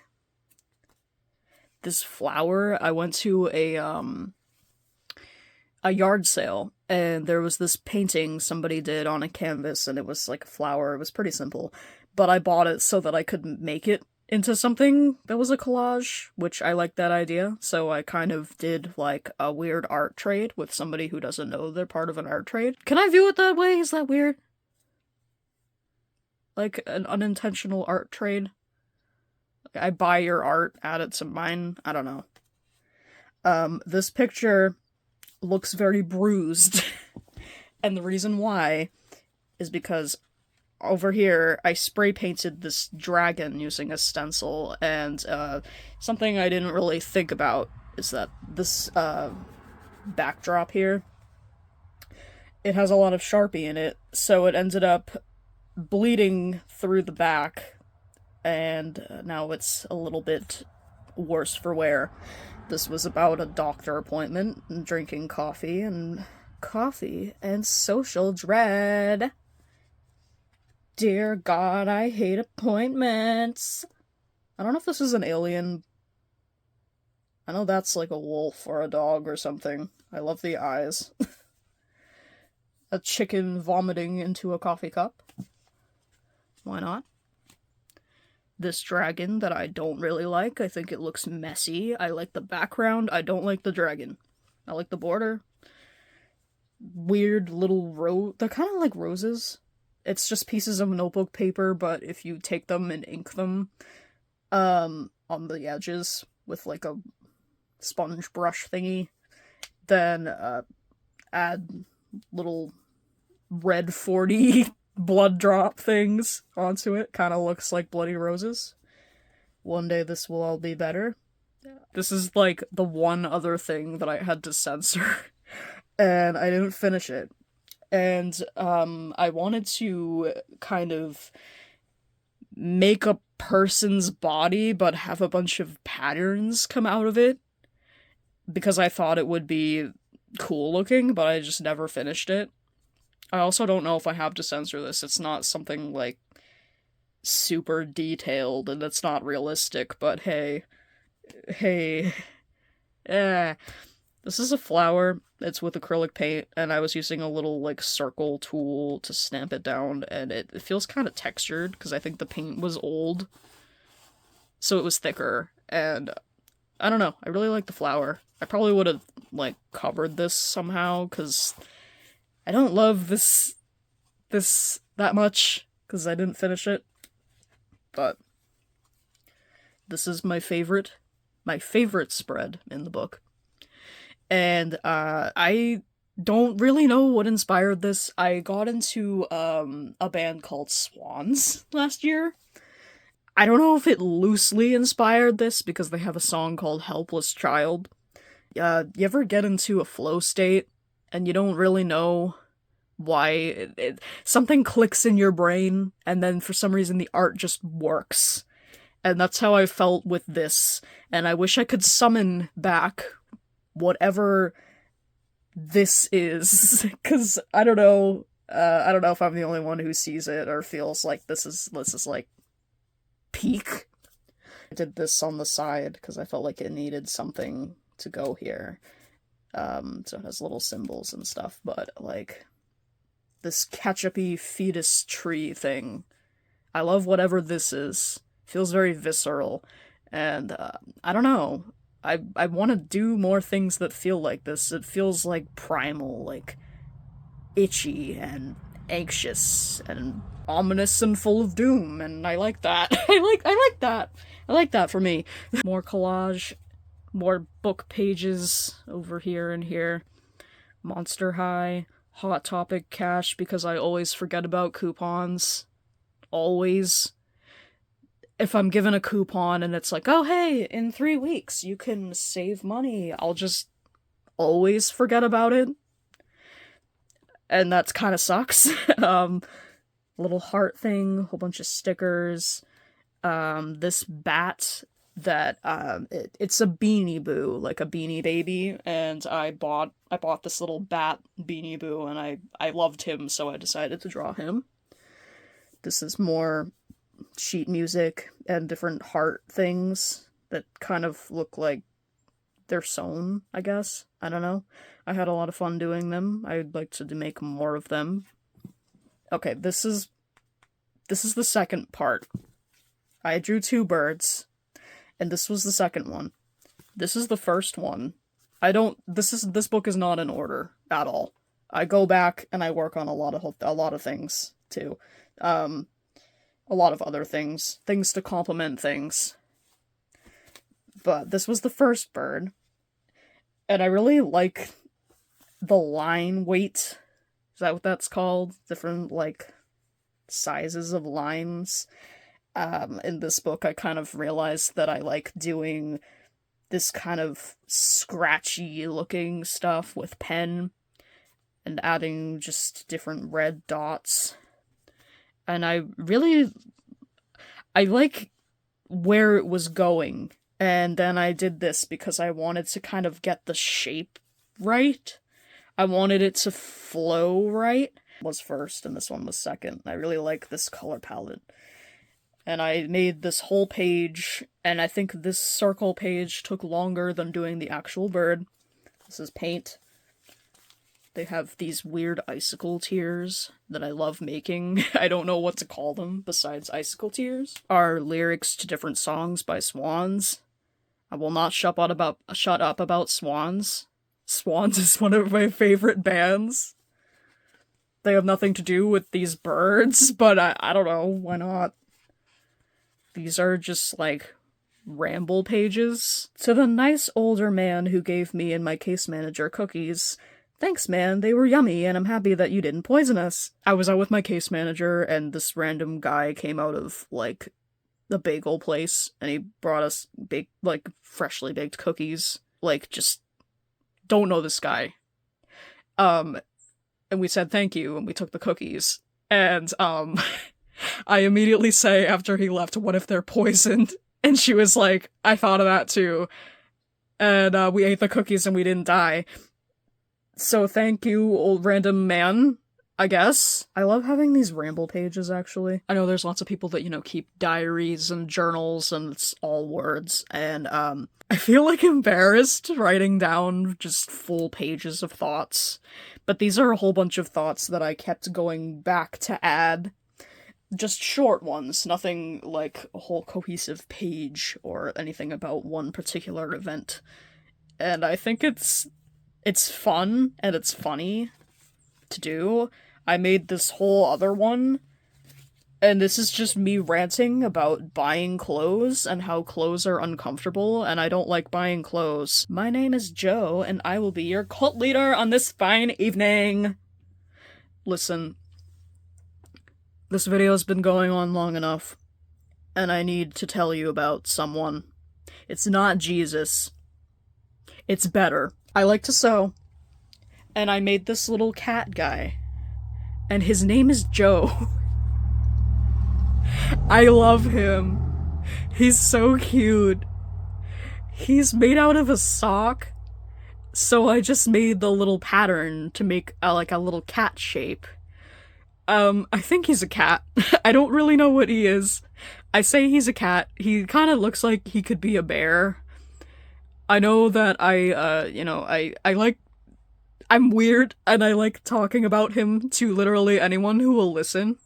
This flower, I went to a yard sale, and there was this painting somebody did on a canvas, and it was like a flower. It was pretty simple, but I bought it so that I could make it into something that was a collage, which I liked that idea, so I kind of did, like, a weird art trade with somebody who doesn't know they're part of an art trade. Can I view it that way? Is that weird? Like, an unintentional art trade? I buy your art, add it to mine? I don't know. This picture looks very bruised, and the reason why is because over here I spray painted this dragon using a stencil, and something I didn't really think about is that this backdrop here, it has a lot of Sharpie in it, so it ended up bleeding through the back, and now it's a little bit worse for wear. This was about a doctor appointment and drinking coffee and social dread. Dear God, I hate appointments. I don't know if this is an alien. I know that's like a wolf or a dog or something. I love the eyes. A chicken vomiting into a coffee cup. Why not? This dragon that I don't really like. I think it looks messy. I like the background. I don't like the dragon. I like the border. Weird little they're kind of like roses. It's just pieces of notebook paper, but if you take them and ink them on the edges with like a sponge brush thingy, then add little red 40 blood drop things onto it. Kind of looks like bloody roses. One day this will all be better. This is like the one other thing that I had to censor, and I didn't finish it. And I wanted to kind of make a person's body but have a bunch of patterns come out of it, because I thought it would be cool looking, but I just never finished it. I also don't know if I have to censor this. It's not something, like, super detailed, and it's not realistic, but hey. This is a flower. It's with acrylic paint, and I was using a little, like, circle tool to stamp it down, and it feels kind of textured, because I think the paint was old, so it was thicker, and I don't know. I really like the flower. I probably would have, like, covered this somehow, because I don't love this that much, because I didn't finish it. But this is my favorite spread in the book. And I don't really know what inspired this. I got into a band called Swans last year. I don't know if it loosely inspired this, because they have a song called Helpless Child. You ever get into a flow state and you don't really know why something clicks in your brain, and then for some reason the art just works? And that's how I felt with this, and I wish I could summon back whatever this is, because I don't know if I'm the only one who sees it or feels like this is like peak. I did this on the side because I felt like it needed something to go here. So it has little symbols and stuff, but like this ketchup-y fetus tree thing. I love whatever this is. Feels very visceral, and I don't know. I want to do more things that feel like this. It feels like primal, like itchy and anxious and ominous and full of doom, and I like that. I like that. I like that for me. More collage, more book pages over here and here. Monster High, Hot Topic cash, because I always forget about coupons. Always. If I'm given a coupon and it's like, oh hey, in 3 weeks you can save money, I'll just always forget about it. And that's kind of sucks. Little heart thing, a whole bunch of stickers. This bat that it's a Beanie Boo, like a Beanie Baby, and I bought this little bat Beanie Boo, and I loved him, so I decided to draw him. This is more sheet music and different heart things that kind of look like they're sewn, I guess. I don't know. I had a lot of fun doing them. I'd like to make more of them. Okay, this is the second part. I drew 2 birds, and this was the second one. This is the first one. This book is not in order at all. I go back and I work on a lot of things too. A lot of other things to complement things. But this was the first bird, and I really like the line weight. Is that what that's called? Different, like, sizes of lines. In this book, I kind of realized that I like doing this kind of scratchy looking stuff with pen and adding just different red dots. And I like where it was going. And then I did this because I wanted to kind of get the shape right. I wanted it to flow right. Was first and this one was second. I really like this color palette. And I made this whole page, and I think this circle page took longer than doing the actual bird. This is paint. They have these weird icicle tears that I love making. I don't know what to call them besides icicle tears. Are lyrics to different songs by Swans. I will not shut up about Swans. Swans is one of my favorite bands. They have nothing to do with these birds, but I don't know, why not? These are just, like, ramble pages. To the nice older man who gave me and my case manager cookies, thanks, man, they were yummy, and I'm happy that you didn't poison us. I was out with my case manager, and this random guy came out of, like, the bagel place, and he brought us freshly baked cookies. Like, just don't know this guy. And we said thank you, and we took the cookies. And, I immediately say after he left, what if they're poisoned? And she was like, I thought of that too. And we ate the cookies and we didn't die. So thank you, old random man, I guess. I love having these ramble pages, actually. I know there's lots of people that, you know, keep diaries and journals and it's all words. And I feel like embarrassed writing down just full pages of thoughts. But these are a whole bunch of thoughts that I kept going back to add. Just short ones, nothing like a whole cohesive page or anything about one particular event. And I think it's fun and it's funny to do. I made this whole other one, and this is just me ranting about buying clothes and how clothes are uncomfortable, and I don't like buying clothes. My name is Joe, and I will be your cult leader on this fine evening. Listen. This video's been going on long enough, and I need to tell you about someone. It's not Jesus. It's better. I like to sew, and I made this little cat guy, and his name is Joe. I love him. He's so cute. He's made out of a sock, so I just made the little pattern to make a little cat shape. I think he's a cat. I don't really know what he is. I say he's a cat. He kind of looks like he could be a bear. I know that I'm weird, and I like talking about him to literally anyone who will listen.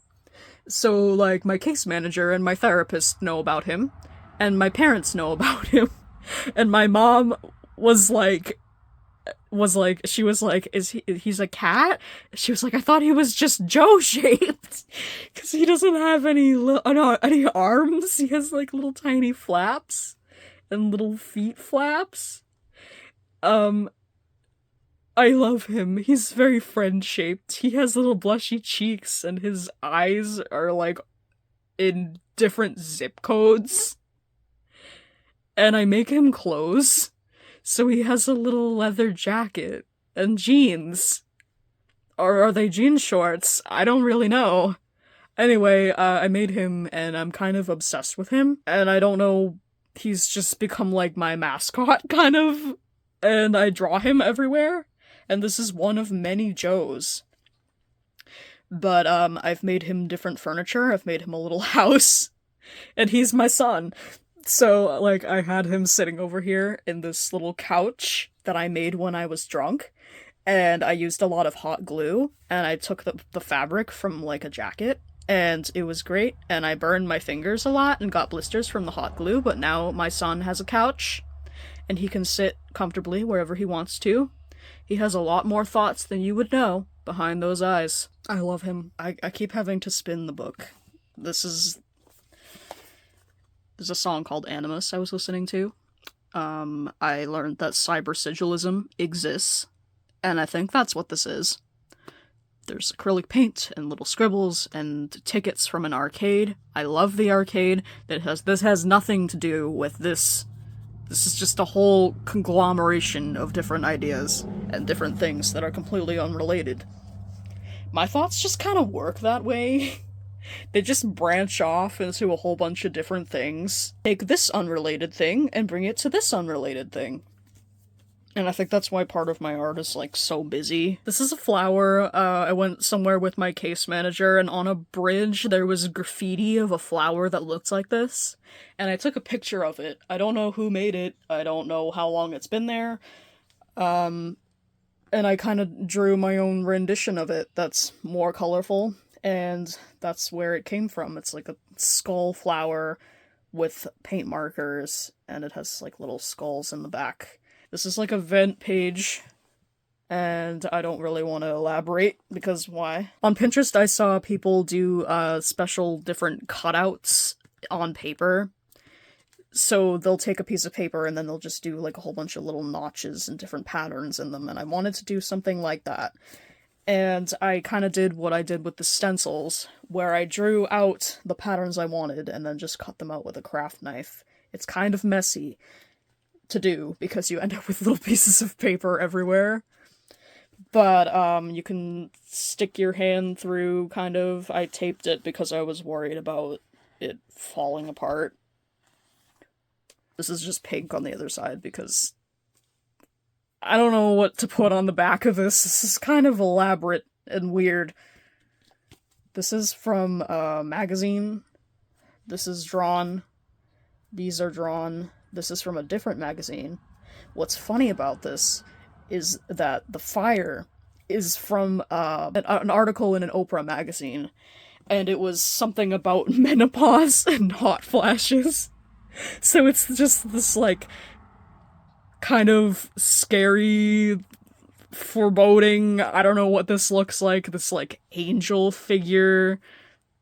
So, like, my case manager and my therapist know about him, and my parents know about him, and my mom was like, he's a cat? She was like, I thought he was just Joe-shaped, because he doesn't have any arms. He has, like, little tiny flaps, and little feet flaps. I love him. He's very friend-shaped. He has little blushy cheeks, and his eyes are, like, in different zip codes. And I make him clothes. So he has a little leather jacket and jeans. Or are they jean shorts? I don't really know. Anyway, I made him, and I'm kind of obsessed with him. And I don't know, he's just become like my mascot, kind of. And I draw him everywhere. And this is one of many Joes. But, I've made him different furniture. I've made him a little house. And he's my son. So, like, I had him sitting over here in this little couch that I made when I was drunk, and I used a lot of hot glue, and I took the fabric from, like, a jacket, and it was great, and I burned my fingers a lot and got blisters from the hot glue, but now my son has a couch, and he can sit comfortably wherever he wants to. He has a lot more thoughts than you would know behind those eyes. I love him. I keep having to spin the book. There's a song called Animus I was listening to. I learned that cybersigilism exists, and I think that's what this is. There's acrylic paint and little scribbles and tickets from an arcade. I love the arcade. This has nothing to do with this This is just a whole conglomeration of different ideas and different things that are completely unrelated. My thoughts just kind of work that way. They just branch off into a whole bunch of different things. Take this unrelated thing and bring it to this unrelated thing. And I think that's why part of my art is, like, so busy. This is a flower. I went somewhere with my case manager, and on a bridge there was graffiti of a flower that looked like this. And I took a picture of it. I don't know who made it. I don't know how long it's been there. And I kind of drew my own rendition of it that's more colorful. And that's where it came from. It's like a skull flower with paint markers, and it has, like, little skulls in the back. This is like a vent page, and I don't really want to elaborate, because why? On Pinterest, I saw people do special different cutouts on paper. So they'll take a piece of paper and then they'll just do, like, a whole bunch of little notches and different patterns in them, and I wanted to do something like that. And I kind of did what I did with the stencils, where I drew out the patterns I wanted and then just cut them out with a craft knife. It's kind of messy to do because you end up with little pieces of paper everywhere. But you can stick your hand through, kind of. I taped it because I was worried about it falling apart. This is just pink on the other side because I don't know what to put on the back of this. This is kind of elaborate and weird. This is from a magazine. This is drawn. These are drawn. This is from a different magazine. What's funny about this is that the fire is from an article in an Oprah magazine, and it was something about menopause and hot flashes. So it's just this, like, kind of scary, foreboding, I don't know what this looks like, this, like, angel figure,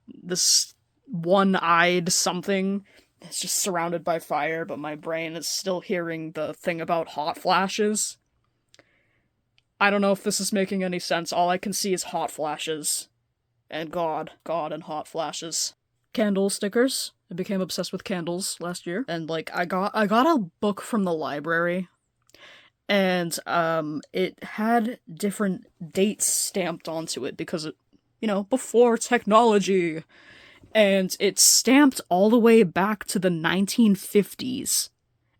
this one-eyed something. It's just surrounded by fire, but my brain is still hearing the thing about hot flashes. I don't know if this is making any sense. All I can see is hot flashes. And God and hot flashes. Candle stickers. I became obsessed with candles last year. And, like, I got a book from the library. And, it had different dates stamped onto it because it, before technology. And it's stamped all the way back to the 1950s.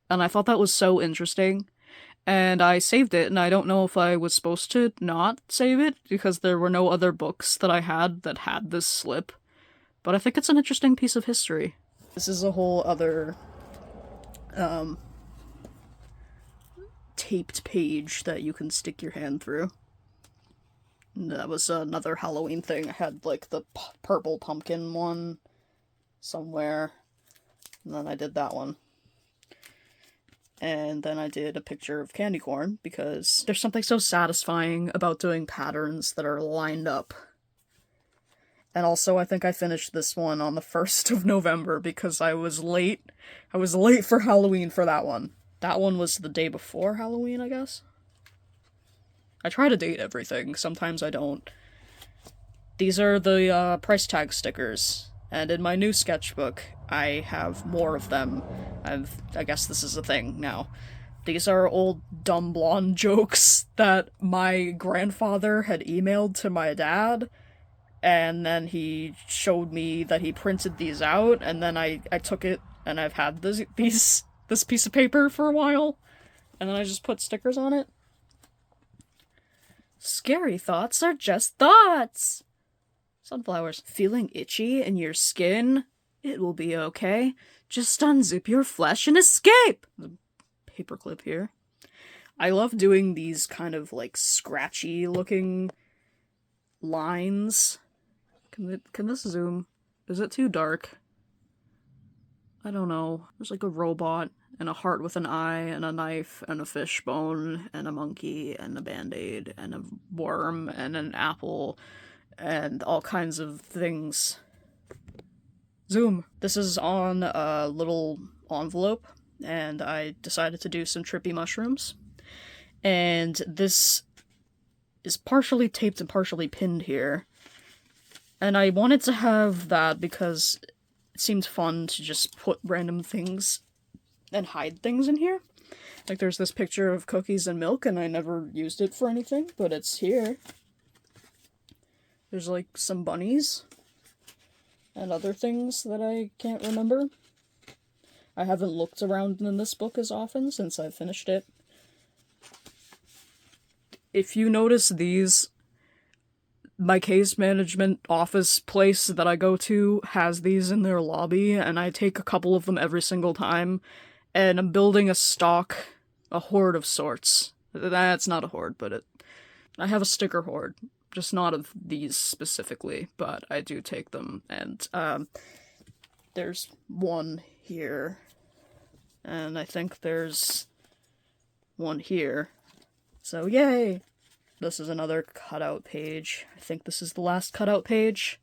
And I thought that was so interesting. And I saved it, and I don't know if I was supposed to not save it, because there were no other books that I had that had this slip. But I think it's an interesting piece of history. This is a whole other, taped page that you can stick your hand through. That was another Halloween thing. I had, like, the purple pumpkin one somewhere. And then I did that one. And then I did a picture of candy corn, because there's something so satisfying about doing patterns that are lined up. And also, I think I finished this one on the 1st of November, because I was late. I was late for Halloween for that one. That one was the day before Halloween, I guess? I try to date everything, sometimes I don't. These are the price tag stickers, and in my new sketchbook, I have more of them. I guess this is a thing now. These are old dumb blonde jokes that my grandfather had emailed to my dad, and then he showed me that he printed these out, and then I took it, and I've had this piece of paper for a while, and then I just put stickers on it. Scary thoughts are just thoughts! Sunflowers. Feeling itchy in your skin? It will be okay. Just unzip your flesh and escape! There's a paperclip here. I love doing these kind of, like, scratchy looking lines. Can this zoom? Is it too dark? I don't know. There's, like, a robot and a heart with an eye and a knife and a fishbone and a monkey and a band-aid and a worm and an apple and all kinds of things. Zoom. This is on a little envelope, and I decided to do some trippy mushrooms. And this is partially taped and partially pinned here. And I wanted to have that because it seemed fun to just put random things and hide things in here. Like, there's this picture of cookies and milk, and I never used it for anything, but it's here. There's, like, some bunnies and other things that I can't remember. I haven't looked around in this book as often since I finished it. If you notice these, my case management office place that I go to has these in their lobby, and I take a couple of them every single time, and I'm building a stock, a hoard of sorts. That's not a hoard, but I have a sticker hoard, just not of these specifically, but I do take them, and there's one here, and I think there's one here, so yay! This is another cutout page. I think this is the last cutout page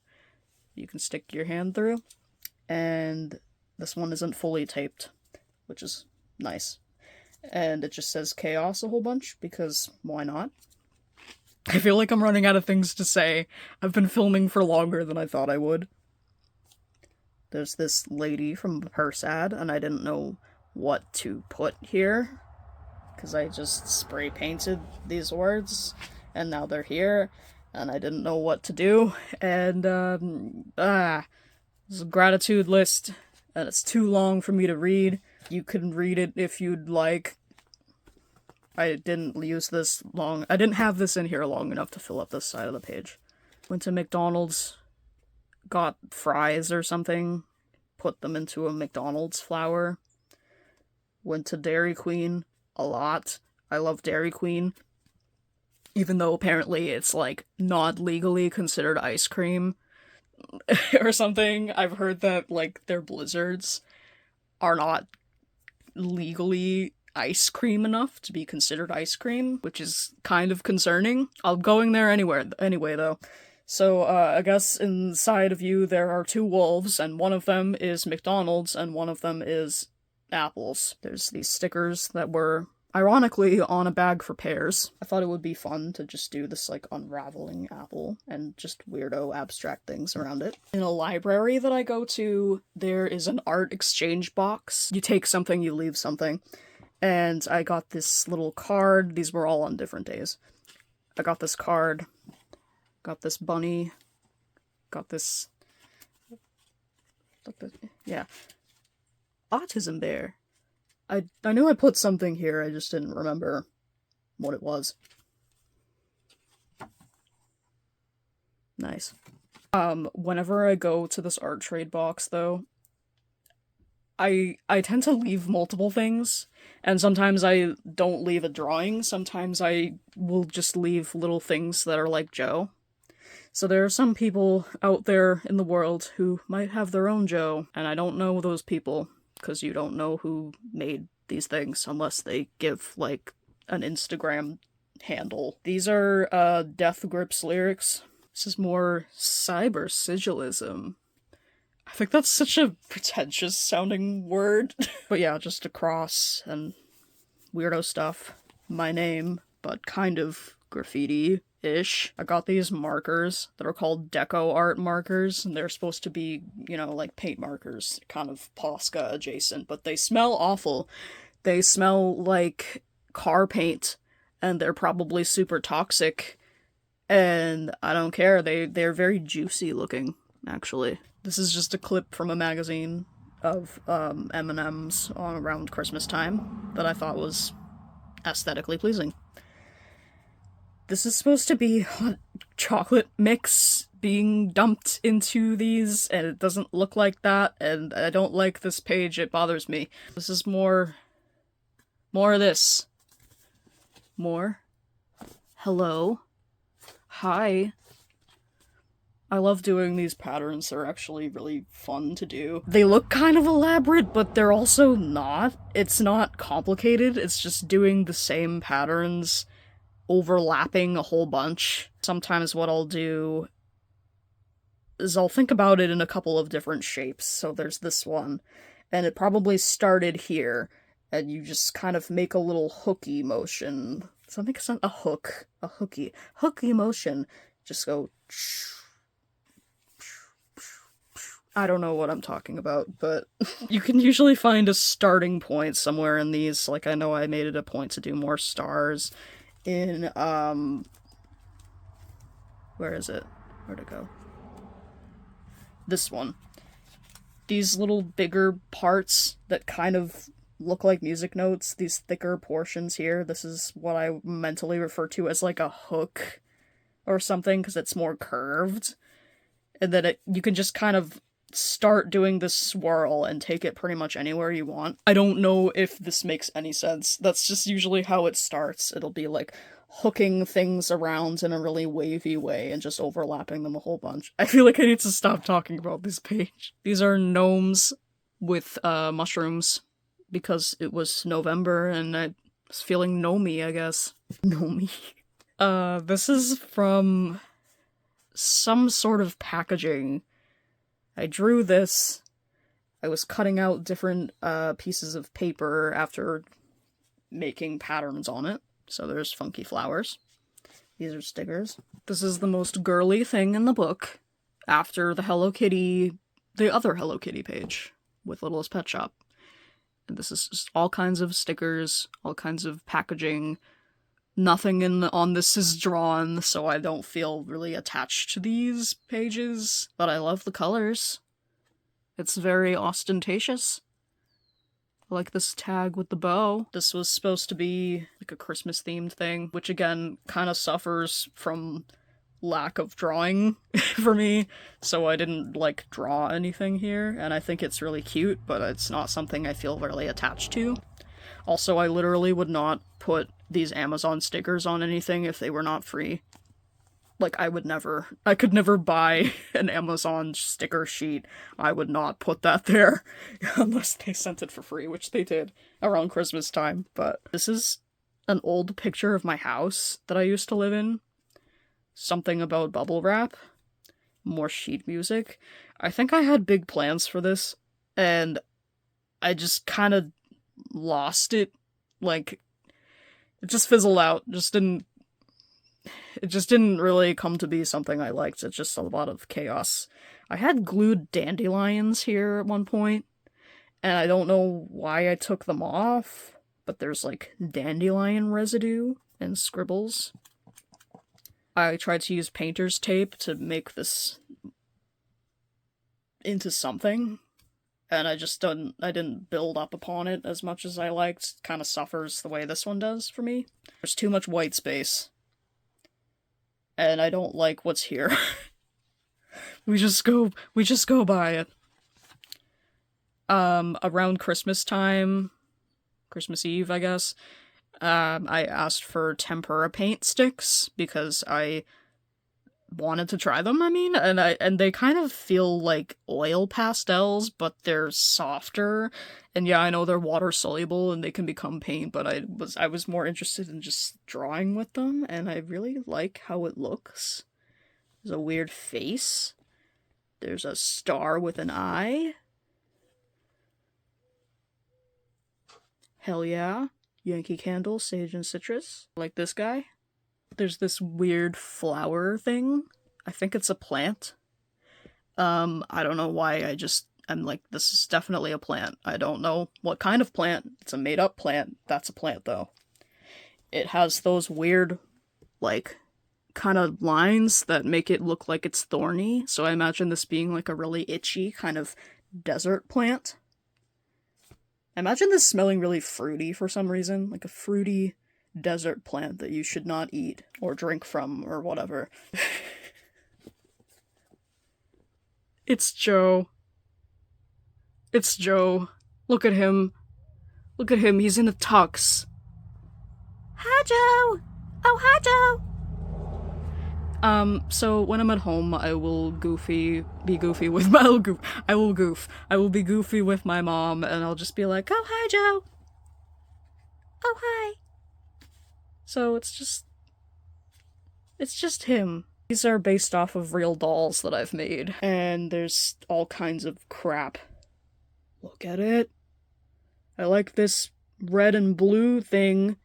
you can stick your hand through. And this one isn't fully taped, which is nice. And it just says chaos a whole bunch, because why not? I feel like I'm running out of things to say. I've been filming for longer than I thought I would. There's this lady from the purse ad, and I didn't know what to put here, because I just spray painted these words, and now they're here, and I didn't know what to do, and, there's a gratitude list, and it's too long for me to read. You can read it if you'd like. I didn't have this in here long enough to fill up this side of the page. Went to McDonald's, got fries or something, put them into a McDonald's flour. Went to Dairy Queen a lot. I love Dairy Queen, even though apparently it's, like, not legally considered ice cream or something. I've heard that, like, their blizzards are not legally ice cream enough to be considered ice cream, which is kind of concerning. I'm going there anyway, though. So, I guess inside of you there are two wolves, and one of them is McDonald's, and one of them is apples. There's these stickers that were ironically on a bag for pears. I thought it would be fun to just do this, like, unraveling apple and just weirdo abstract things around it. In a library that I go to, there is an art exchange box. You take something, you leave something. And I got this little card. These were all on different days. I got this card, got this bunny, got this, yeah, autism bear. I knew I put something here, I just didn't remember what it was. Nice. Whenever I go to this art trade box, though, I tend to leave multiple things, and sometimes I don't leave a drawing, sometimes I will just leave little things that are like Joe. So there are some people out there in the world who might have their own Joe, and I don't know those people, because you don't know who made these things unless they give, like, an Instagram handle. These are, Death Grips lyrics. This is more cyber sigilism. I think that's such a pretentious sounding word. But yeah, just a cross and weirdo stuff. My name, but kind of graffiti-ish. I got these markers that are called deco art markers, and they're supposed to be, you know, like paint markers, kind of Posca adjacent, but they smell awful. They smell like car paint, and they're probably super toxic, and I don't care. They're very juicy looking, actually. This is just a clip from a magazine of M&Ms on around Christmas time that I thought was aesthetically pleasing. This is supposed to be hot chocolate mix being dumped into these, and it doesn't look like that, and I don't like this page, it bothers me. This is more of this. More. Hello. Hi. I love doing these patterns, they're actually really fun to do. They look kind of elaborate, but they're also not. It's not complicated, it's just doing the same patterns, overlapping a whole bunch. Sometimes what I'll do is I'll think about it in a couple of different shapes. So there's this one, and it probably started here, and you just kind of make a little hooky motion. Something, a hooky motion. Just go I don't know what I'm talking about, but you can usually find a starting point somewhere in these. Like, I know I made it a point to do more stars in, where is it? Where'd it go? This one. These little bigger parts that kind of look like music notes, these thicker portions here, this is what I mentally refer to as like a hook or something, because it's more curved. And then you can just kind of start doing this swirl and take it pretty much anywhere you want. I don't know if this makes any sense. That's just usually how it starts. It'll be like hooking things around in a really wavy way and just overlapping them a whole bunch. I feel like I need to stop talking about this page. These are gnomes with mushrooms because it was November and I was feeling gnomey, I guess. Gnomey. This is from some sort of packaging. I drew this. I was cutting out different pieces of paper after making patterns on it. So there's funky flowers. These are stickers. This is the most girly thing in the book after the Hello Kitty, the other Hello Kitty page with Littlest Pet Shop. And this is just all kinds of stickers, all kinds of packaging. Nothing on this is drawn, so I don't feel really attached to these pages, but I love the colors. It's very ostentatious. I like this tag with the bow. This was supposed to be like a Christmas themed thing, which again kind of suffers from lack of drawing for me, so I didn't like draw anything here, and I think it's really cute, but it's not something I feel really attached to. Also, I literally would not put these Amazon stickers on anything if they were not free. Like, I could never buy an Amazon sticker sheet. I would not put that there unless they sent it for free, which they did around Christmas time. But this is an old picture of my house that I used to live in. Something about bubble wrap. More sheet music. I think I had big plans for this, and I just kind of lost it. Like, it just fizzled out. It just didn't really come to be something I liked. It's just a lot of chaos. I had glued dandelions here at one point, and I don't know why I took them off, but there's like dandelion residue and scribbles. I tried to use painter's tape to make this into something, and I didn't build up upon it as much as I liked. It kind of suffers the way this one does for me. There's too much white space. And I don't like what's here. we just go by it. Around Christmas time, Christmas Eve, I guess, I asked for tempera paint sticks because I wanted to try them, and they kind of feel like oil pastels, but they're softer. And yeah, I know they're water soluble and they can become paint, but I was more interested in just drawing with them, and I really like how it looks. There's a weird face. There's a star with an eye. Hell yeah. Yankee Candle, Sage and Citrus. Like this guy. There's this weird flower thing. I think it's a plant. I don't know why I'm like, this is definitely a plant. I don't know what kind of plant. It's a made-up plant. That's a plant, though. It has those weird, like, kind of lines that make it look like it's thorny. So I imagine this being like a really itchy kind of desert plant. I imagine this smelling really fruity for some reason. Like a fruity desert plant that you should not eat or drink from or whatever. It's Joe. It's Joe. Look at him. Look at him. He's in a tux. Hi, Joe. Oh, hi, Joe. So when I'm at home, I will be goofy with my, I will be goofy with my mom, and I'll just be like, oh, hi, Joe. Oh, hi. So it's just him. These are based off of real dolls that I've made, and there's all kinds of crap. Look at it. I like this red and blue thing.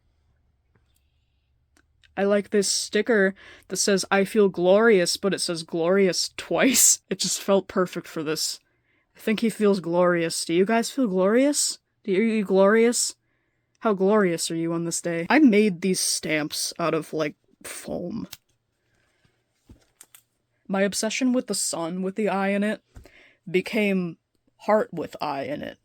I like this sticker that says, I feel glorious, but it says glorious twice. It just felt perfect for this. I think he feels glorious. Do you guys feel glorious? Are you glorious? How glorious are you on this day? I made these stamps out of, like, foam. My obsession with the sun with the eye in it became heart with eye in it.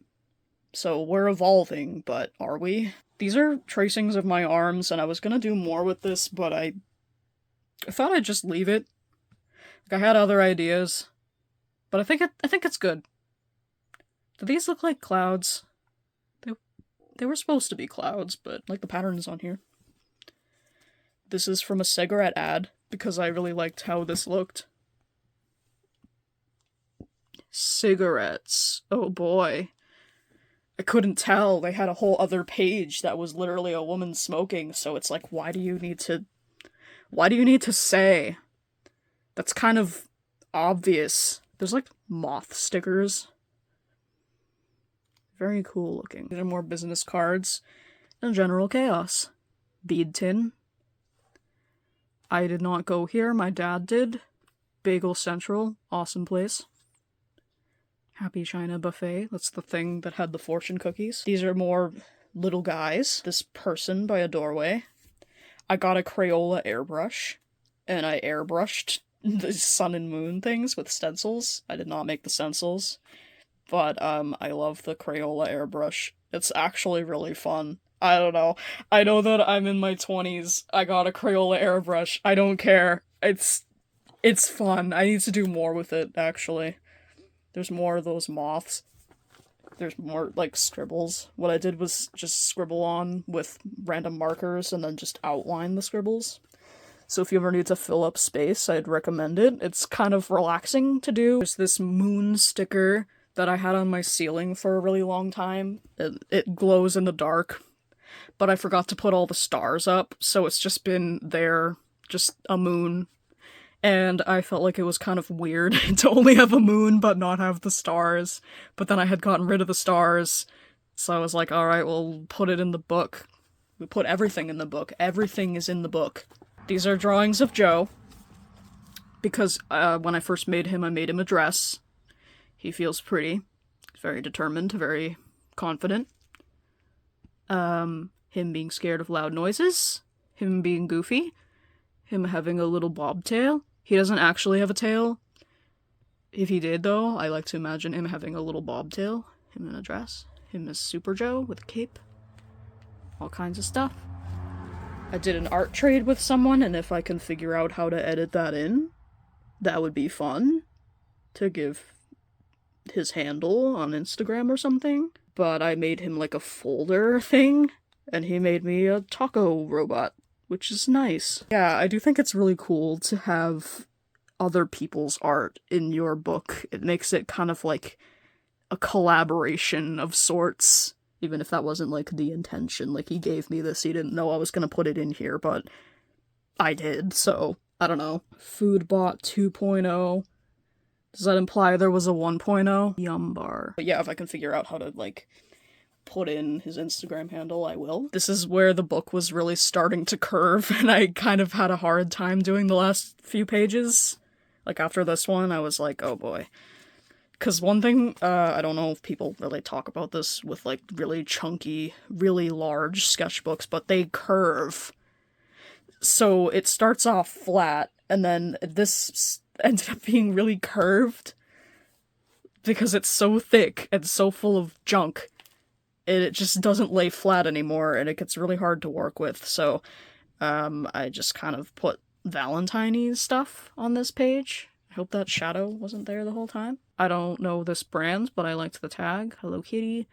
So we're evolving, but are we? These are tracings of my arms, and I was gonna do more with this, but I thought I'd just leave it. Like, I had other ideas, but I think it's good. Do these look like clouds? They were supposed to be clouds, but like the patterns on here. This is from a cigarette ad because I really liked how this looked. Cigarettes. Oh boy. I couldn't tell. They had a whole other page that was literally a woman smoking, so it's like, why do you need to say? That's kind of obvious. There's like moth stickers. Very cool looking. These are more business cards and general chaos. Bead tin. I did not go here, my dad did. Bagel Central, awesome place. Happy China Buffet, that's the thing that had the fortune cookies. These are more little guys. This person by a doorway. I got a Crayola airbrush, and I airbrushed the sun and moon things with stencils. I did not make the stencils. But, I love the Crayola airbrush. It's actually really fun. I don't know. I know that I'm in my 20s. I got a Crayola airbrush. I don't care. It's fun. I need to do more with it, actually. There's more of those moths. There's more, like, scribbles. What I did was just scribble on with random markers and then just outline the scribbles. So if you ever need to fill up space, I'd recommend it. It's kind of relaxing to do. There's this moon sticker that I had on my ceiling for a really long time. It glows in the dark, but I forgot to put all the stars up, so it's just been there, just a moon. And I felt like it was kind of weird to only have a moon but not have the stars. But then I had gotten rid of the stars, so I was like, alright, we'll put it in the book. We put everything in the book. Everything is in the book. These are drawings of Joe, because when I first made him, I made him a dress. He feels pretty. He's very determined, very confident. Him being scared of loud noises. Him being goofy. Him having a little bobtail. He doesn't actually have a tail. If he did, though, I like to imagine him having a little bobtail. Him in a dress. Him as Super Joe with a cape. All kinds of stuff. I did an art trade with someone, and if I can figure out how to edit that in, that would be fun to give his handle on Instagram or something. But I made him like a folder thing, and he made me a taco robot, which is nice. Yeah, I do think it's really cool to have other people's art in your book. It makes it kind of like a collaboration of sorts, even if that wasn't like the intention. Like, he gave me this, he didn't know I was gonna put it in here, but I did, so I don't know. Foodbot 2.0. Does that imply there was a 1.0? Yum bar. But yeah, if I can figure out how to, like, put in his Instagram handle, I will. This is where the book was really starting to curve, and I kind of had a hard time doing the last few pages. Like, after this one, I was like, oh boy. Because one thing, I don't know if people really talk about this with, like, really chunky, really large sketchbooks, but they curve. So it starts off flat, and then this ended up being really curved because it's so thick and so full of junk. It just doesn't lay flat anymore, and it gets really hard to work with, so I just kind of put Valentine-y stuff on this page. I hope that shadow wasn't there the whole time. I don't know this brand, but I liked the tag. Hello Kitty.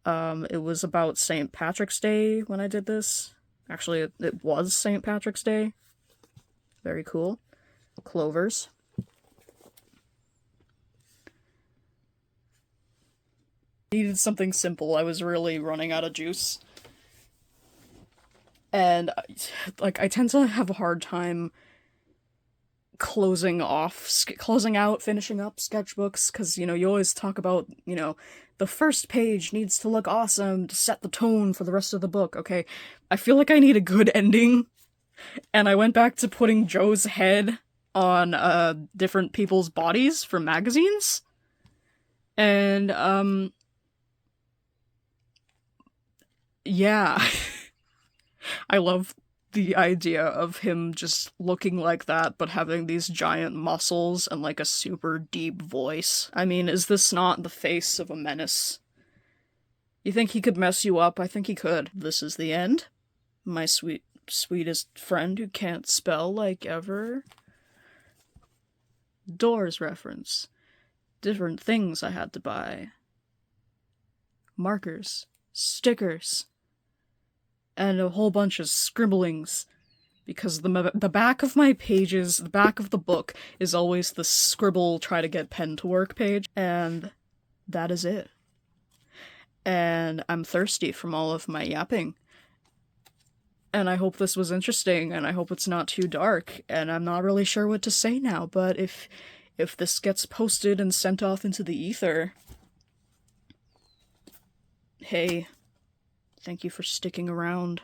It was about St. Patrick's Day when I did this. Actually, it was St. Patrick's Day. Very cool. Clovers. Needed something simple. I was really running out of juice. And, like, I tend to have a hard time closing out, finishing up sketchbooks, because, you know, you always talk about, you know, the first page needs to look awesome to set the tone for the rest of the book. Okay, I feel like I need a good ending, and I went back to putting Joe's head on different people's bodies for magazines, And, yeah. I love the idea of him just looking like that, but having these giant muscles and like a super deep voice. I mean, is this not the face of a menace? You think he could mess you up? I think he could. This is the end. My sweetest friend who can't spell like ever. Doors reference. Different things I had to buy. Markers. Stickers. And a whole bunch of scribblings. Because the back of my pages, the back of the book, is always the scribble try to get pen to work page. And that is it. And I'm thirsty from all of my yapping. And I hope this was interesting, and I hope it's not too dark, and I'm not really sure what to say now, but if this gets posted and sent off into the ether, hey, thank you for sticking around.